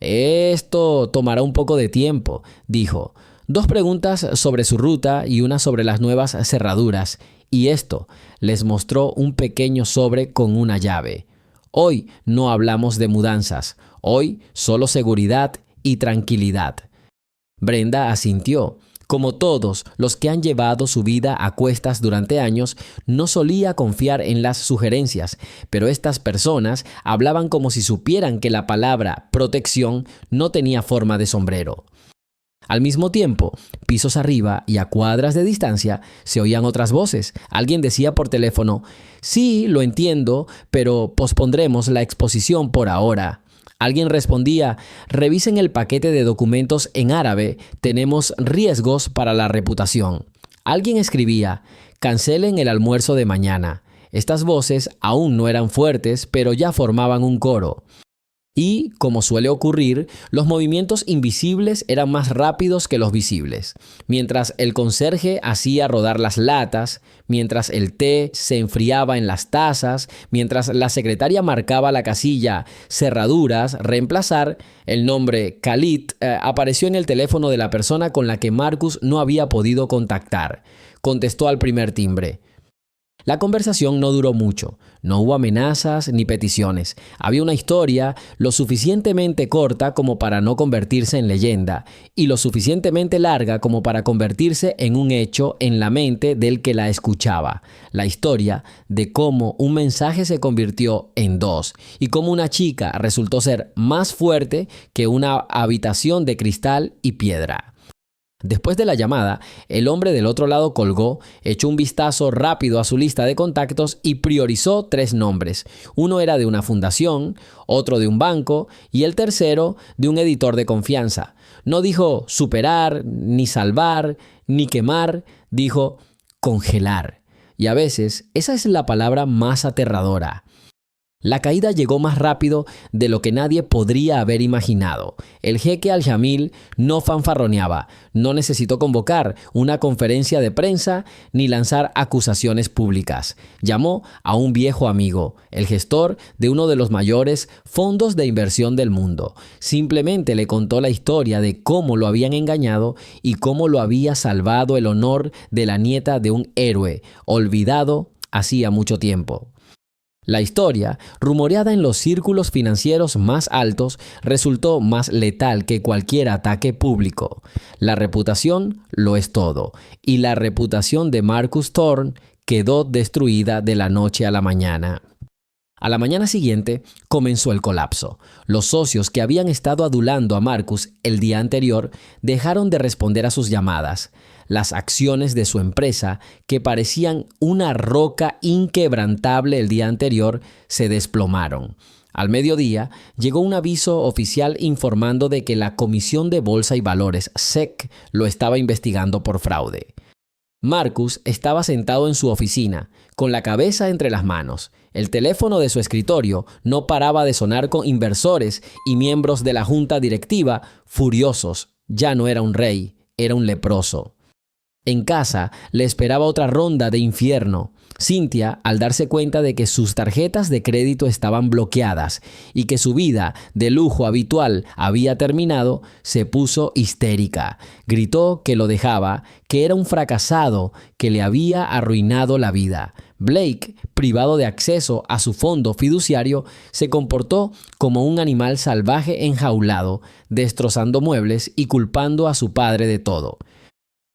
«Esto tomará un poco de tiempo», dijo. 2 preguntas sobre su ruta y una sobre las nuevas cerraduras. Y esto, les mostró un pequeño sobre con una llave. Hoy no hablamos de mudanzas. Hoy solo seguridad y tranquilidad. Brenda asintió. Como todos los que han llevado su vida a cuestas durante años, no solía confiar en las sugerencias, pero estas personas hablaban como si supieran que la palabra protección no tenía forma de sombrero. Al mismo tiempo, pisos arriba y a cuadras de distancia, se oían otras voces. Alguien decía por teléfono, «Sí, lo entiendo, pero pospondremos la exposición por ahora». Alguien respondía, «Revisen el paquete de documentos en árabe, tenemos riesgos para la reputación». Alguien escribía, «Cancelen el almuerzo de mañana». Estas voces aún no eran fuertes, pero ya formaban un coro. Y, como suele ocurrir, los movimientos invisibles eran más rápidos que los visibles. Mientras el conserje hacía rodar las latas, mientras el té se enfriaba en las tazas, mientras la secretaria marcaba la casilla cerraduras, reemplazar, el nombre Khalid apareció en el teléfono de la persona con la que Marcus no había podido contactar. Contestó al primer timbre. La conversación no duró mucho. No hubo amenazas ni peticiones. Había una historia lo suficientemente corta como para no convertirse en leyenda y lo suficientemente larga como para convertirse en un hecho en la mente del que la escuchaba. La historia de cómo un mensaje se convirtió en 2 y cómo una chica resultó ser más fuerte que una habitación de cristal y piedra. Después de la llamada, el hombre del otro lado colgó, echó un vistazo rápido a su lista de contactos y priorizó 3 nombres. Uno era de una fundación, otro de un banco y el tercero de un editor de confianza. No dijo superar, ni salvar, ni quemar, dijo congelar. Y a veces esa es la palabra más aterradora. La caída llegó más rápido de lo que nadie podría haber imaginado. El jeque Al-Jamil no fanfarroneaba, no necesitó convocar una conferencia de prensa ni lanzar acusaciones públicas. Llamó a un viejo amigo, el gestor de uno de los mayores fondos de inversión del mundo. Simplemente le contó la historia de cómo lo habían engañado y cómo lo había salvado el honor de la nieta de un héroe, olvidado hacía mucho tiempo. La historia, rumoreada en los círculos financieros más altos, resultó más letal que cualquier ataque público. La reputación lo es todo, y la reputación de Marcus Thorne quedó destruida de la noche a la mañana. A la mañana siguiente comenzó el colapso. Los socios que habían estado adulando a Marcus el día anterior dejaron de responder a sus llamadas. Las acciones de su empresa, que parecían una roca inquebrantable el día anterior, se desplomaron. Al mediodía llegó un aviso oficial informando de que la Comisión de Bolsa y Valores, SEC, lo estaba investigando por fraude. Marcus estaba sentado en su oficina, con la cabeza entre las manos. El teléfono de su escritorio no paraba de sonar con inversores y miembros de la junta directiva furiosos. Ya no era un rey, era un leproso. En casa le esperaba otra ronda de infierno. Cynthia, al darse cuenta de que sus tarjetas de crédito estaban bloqueadas y que su vida de lujo habitual había terminado, se puso histérica. Gritó que lo dejaba, que era un fracasado, que le había arruinado la vida. Blake, privado de acceso a su fondo fiduciario, se comportó como un animal salvaje enjaulado, destrozando muebles y culpando a su padre de todo.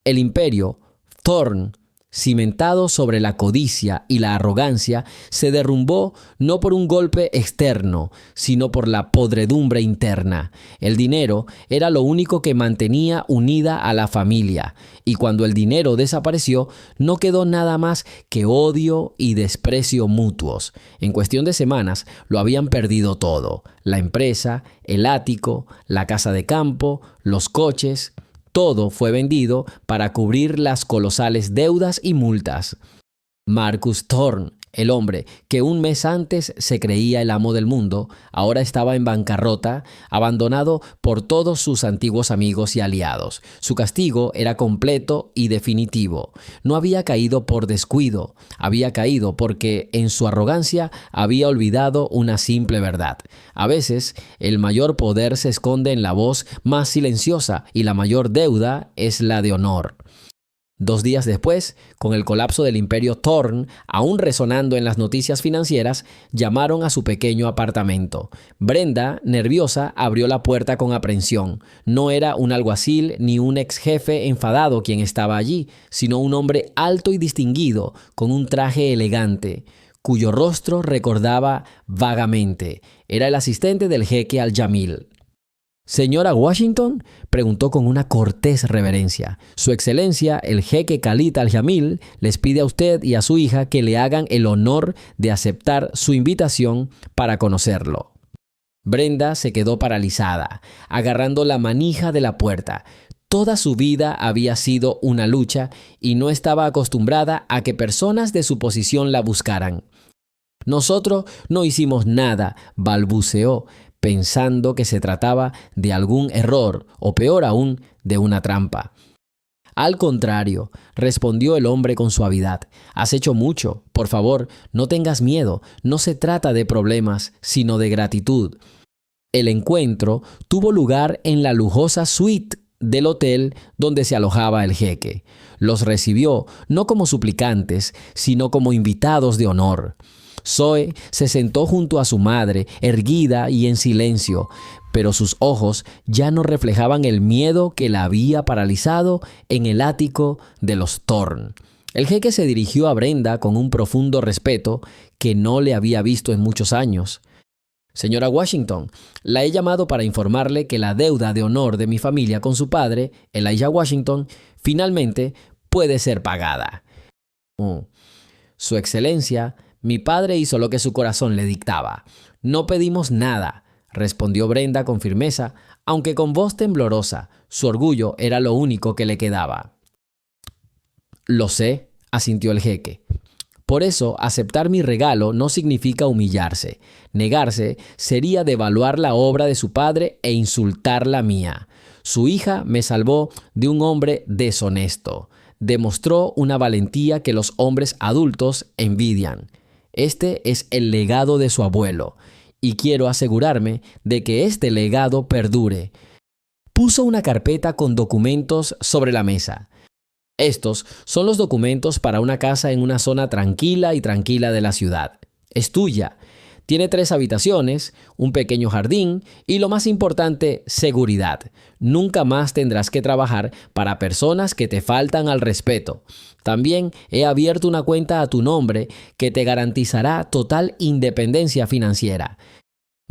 El imperio, Thorne, cimentado sobre la codicia y la arrogancia, se derrumbó no por un golpe externo, sino por la podredumbre interna. El dinero era lo único que mantenía unida a la familia, y cuando el dinero desapareció, no quedó nada más que odio y desprecio mutuos. En cuestión de semanas, lo habían perdido todo: la empresa, el ático, la casa de campo, los coches. Todo fue vendido para cubrir las colosales deudas y multas. Marcus Thorne, el hombre que un mes antes se creía el amo del mundo, ahora estaba en bancarrota, abandonado por todos sus antiguos amigos y aliados. Su castigo era completo y definitivo. No había caído por descuido, había caído porque en su arrogancia había olvidado una simple verdad. A veces, el mayor poder se esconde en la voz más silenciosa y la mayor deuda es la de honor. 2 días después, con el colapso del imperio Thorne aún resonando en las noticias financieras, llamaron a su pequeño apartamento. Brenda, nerviosa, abrió la puerta con aprensión. No era un alguacil ni un ex jefe enfadado quien estaba allí, sino un hombre alto y distinguido, con un traje elegante, cuyo rostro recordaba vagamente. Era el asistente del jeque Al-Jamil. «¿Señora Washington?», preguntó con una cortés reverencia. «Su excelencia, el jeque Khalid Al-Jamil, les pide a usted y a su hija que le hagan el honor de aceptar su invitación para conocerlo». Brenda se quedó paralizada, agarrando la manija de la puerta. Toda su vida había sido una lucha y no estaba acostumbrada a que personas de su posición la buscaran. «Nosotros no hicimos nada», balbuceó, pensando que se trataba de algún error o, peor aún, de una trampa. «Al contrario», respondió el hombre con suavidad. «Has hecho mucho. Por favor, no tengas miedo. No se trata de problemas, sino de gratitud». El encuentro tuvo lugar en la lujosa suite del hotel donde se alojaba el jeque. Los recibió no como suplicantes, sino como invitados de honor. Zoe se sentó junto a su madre, erguida y en silencio, pero sus ojos ya no reflejaban el miedo que la había paralizado en el ático de los Thorne. El jeque se dirigió a Brenda con un profundo respeto que no le había visto en muchos años. Señora Washington, la he llamado para informarle que la deuda de honor de mi familia con su padre, Elijah Washington, finalmente puede ser pagada. Oh. Su Excelencia, mi padre hizo lo que su corazón le dictaba. No pedimos nada, respondió Brenda con firmeza, aunque con voz temblorosa. Su orgullo era lo único que le quedaba. Lo sé, asintió el jeque. Por eso, aceptar mi regalo no significa humillarse. Negarse sería devaluar la obra de su padre e insultar la mía. Su hija me salvó de un hombre deshonesto. Demostró una valentía que los hombres adultos envidian. Este es el legado de su abuelo, y quiero asegurarme de que este legado perdure. Puso una carpeta con documentos sobre la mesa. Estos son los documentos para una casa en una zona tranquila de la ciudad. Es tuya. Tiene 3 habitaciones, un pequeño jardín y, lo más importante, seguridad. Nunca más tendrás que trabajar para personas que te faltan al respeto. También he abierto una cuenta a tu nombre que te garantizará total independencia financiera.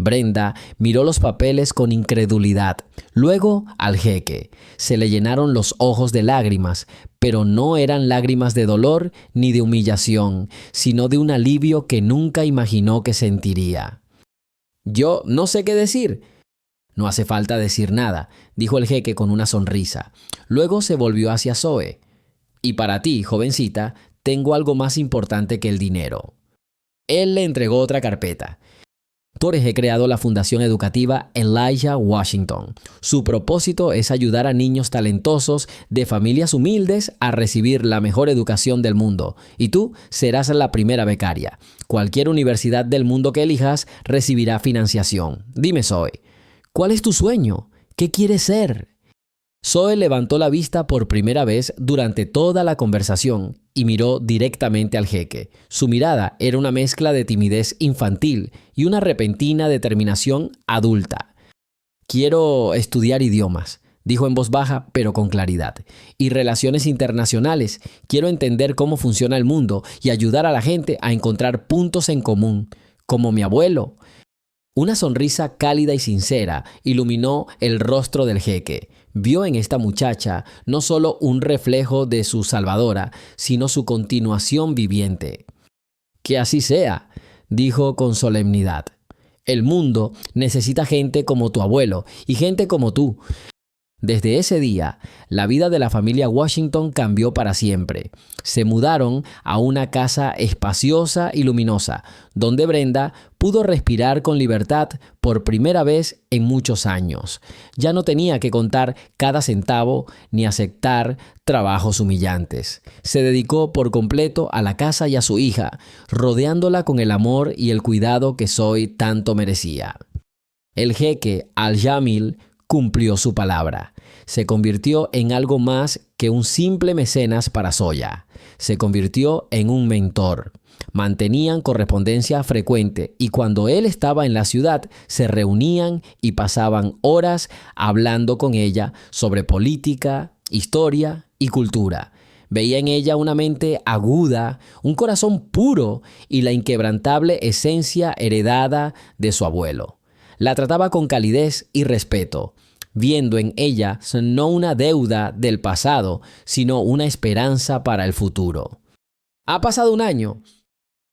Brenda miró los papeles con incredulidad. Luego al jeque. Se le llenaron los ojos de lágrimas, pero no eran lágrimas de dolor ni de humillación, sino de un alivio que nunca imaginó que sentiría. Yo no sé qué decir. No hace falta decir nada, dijo el jeque con una sonrisa. Luego se volvió hacia Zoe. Y para ti, jovencita, tengo algo más importante que el dinero. Él le entregó otra carpeta. Torres he creado la Fundación Educativa Elijah Washington. Su propósito es ayudar a niños talentosos de familias humildes a recibir la mejor educación del mundo. Y tú serás la primera becaria. Cualquier universidad del mundo que elijas recibirá financiación. Dime, Zoe, ¿cuál es tu sueño? ¿Qué quieres ser? Zoe levantó la vista por primera vez durante toda la conversación y miró directamente al jeque. Su mirada era una mezcla de timidez infantil y una repentina determinación adulta. Quiero estudiar idiomas, dijo en voz baja pero con claridad, y relaciones internacionales. Quiero entender cómo funciona el mundo y ayudar a la gente a encontrar puntos en común, como mi abuelo. Una sonrisa cálida y sincera iluminó el rostro del jeque. Vio en esta muchacha no solo un reflejo de su salvadora, sino su continuación viviente. Que así sea, dijo con solemnidad. El mundo necesita gente como tu abuelo y gente como tú. Desde ese día, la vida de la familia Washington cambió para siempre. Se mudaron a una casa espaciosa y luminosa, donde Brenda pudo respirar con libertad por primera vez en muchos años. Ya no tenía que contar cada centavo ni aceptar trabajos humillantes. Se dedicó por completo a la casa y a su hija, rodeándola con el amor y el cuidado que Zoe tanto merecía. El jeque Al-Jamil cumplió su palabra. Se convirtió en algo más que un simple mecenas para Zoya. Se convirtió en un mentor. Mantenían correspondencia frecuente y cuando él estaba en la ciudad se reunían y pasaban horas hablando con ella sobre política, historia y cultura. Veía en ella una mente aguda, un corazón puro y la inquebrantable esencia heredada de su abuelo. La trataba con calidez y respeto, viendo en ella no una deuda del pasado, sino una esperanza para el futuro. Ha pasado un año.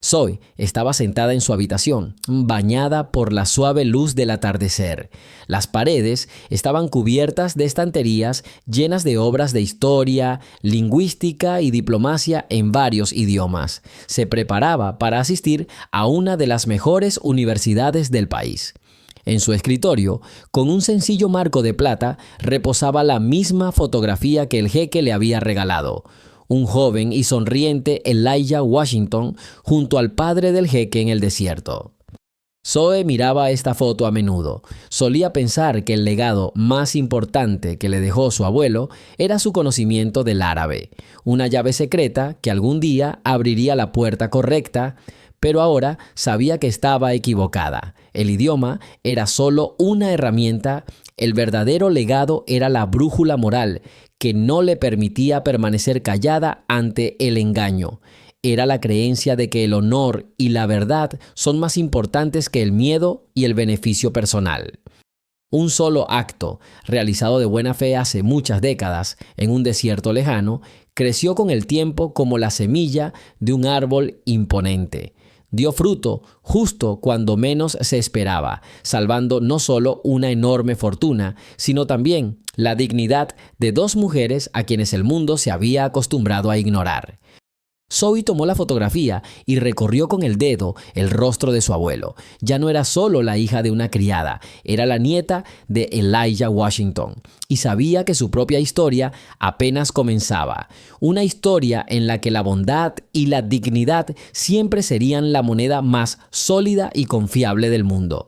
Zoe estaba sentada en su habitación, bañada por la suave luz del atardecer. Las paredes estaban cubiertas de estanterías llenas de obras de historia, lingüística y diplomacia en varios idiomas. Se preparaba para asistir a una de las mejores universidades del país. En su escritorio, con un sencillo marco de plata, reposaba la misma fotografía que el jeque le había regalado. Un joven y sonriente Elijah Washington junto al padre del jeque en el desierto. Zoe miraba esta foto a menudo. Solía pensar que el legado más importante que le dejó su abuelo era su conocimiento del árabe, una llave secreta que algún día abriría la puerta correcta, pero ahora sabía que estaba equivocada. El idioma era solo una herramienta, el verdadero legado era la brújula moral que no le permitía permanecer callada ante el engaño. era la creencia de que el honor y la verdad son más importantes que el miedo y el beneficio personal. Un solo acto, realizado de buena fe hace muchas décadas en un desierto lejano, creció con el tiempo como la semilla de un árbol imponente. Dio fruto justo cuando menos se esperaba, salvando no solo una enorme fortuna, sino también la dignidad de dos mujeres a quienes el mundo se había acostumbrado a ignorar. Zoe tomó la fotografía y recorrió con el dedo el rostro de su abuelo. Ya no era solo la hija de una criada, era la nieta de Elijah Washington, y sabía que su propia historia apenas comenzaba. Una historia en la que la bondad y la dignidad siempre serían la moneda más sólida y confiable del mundo.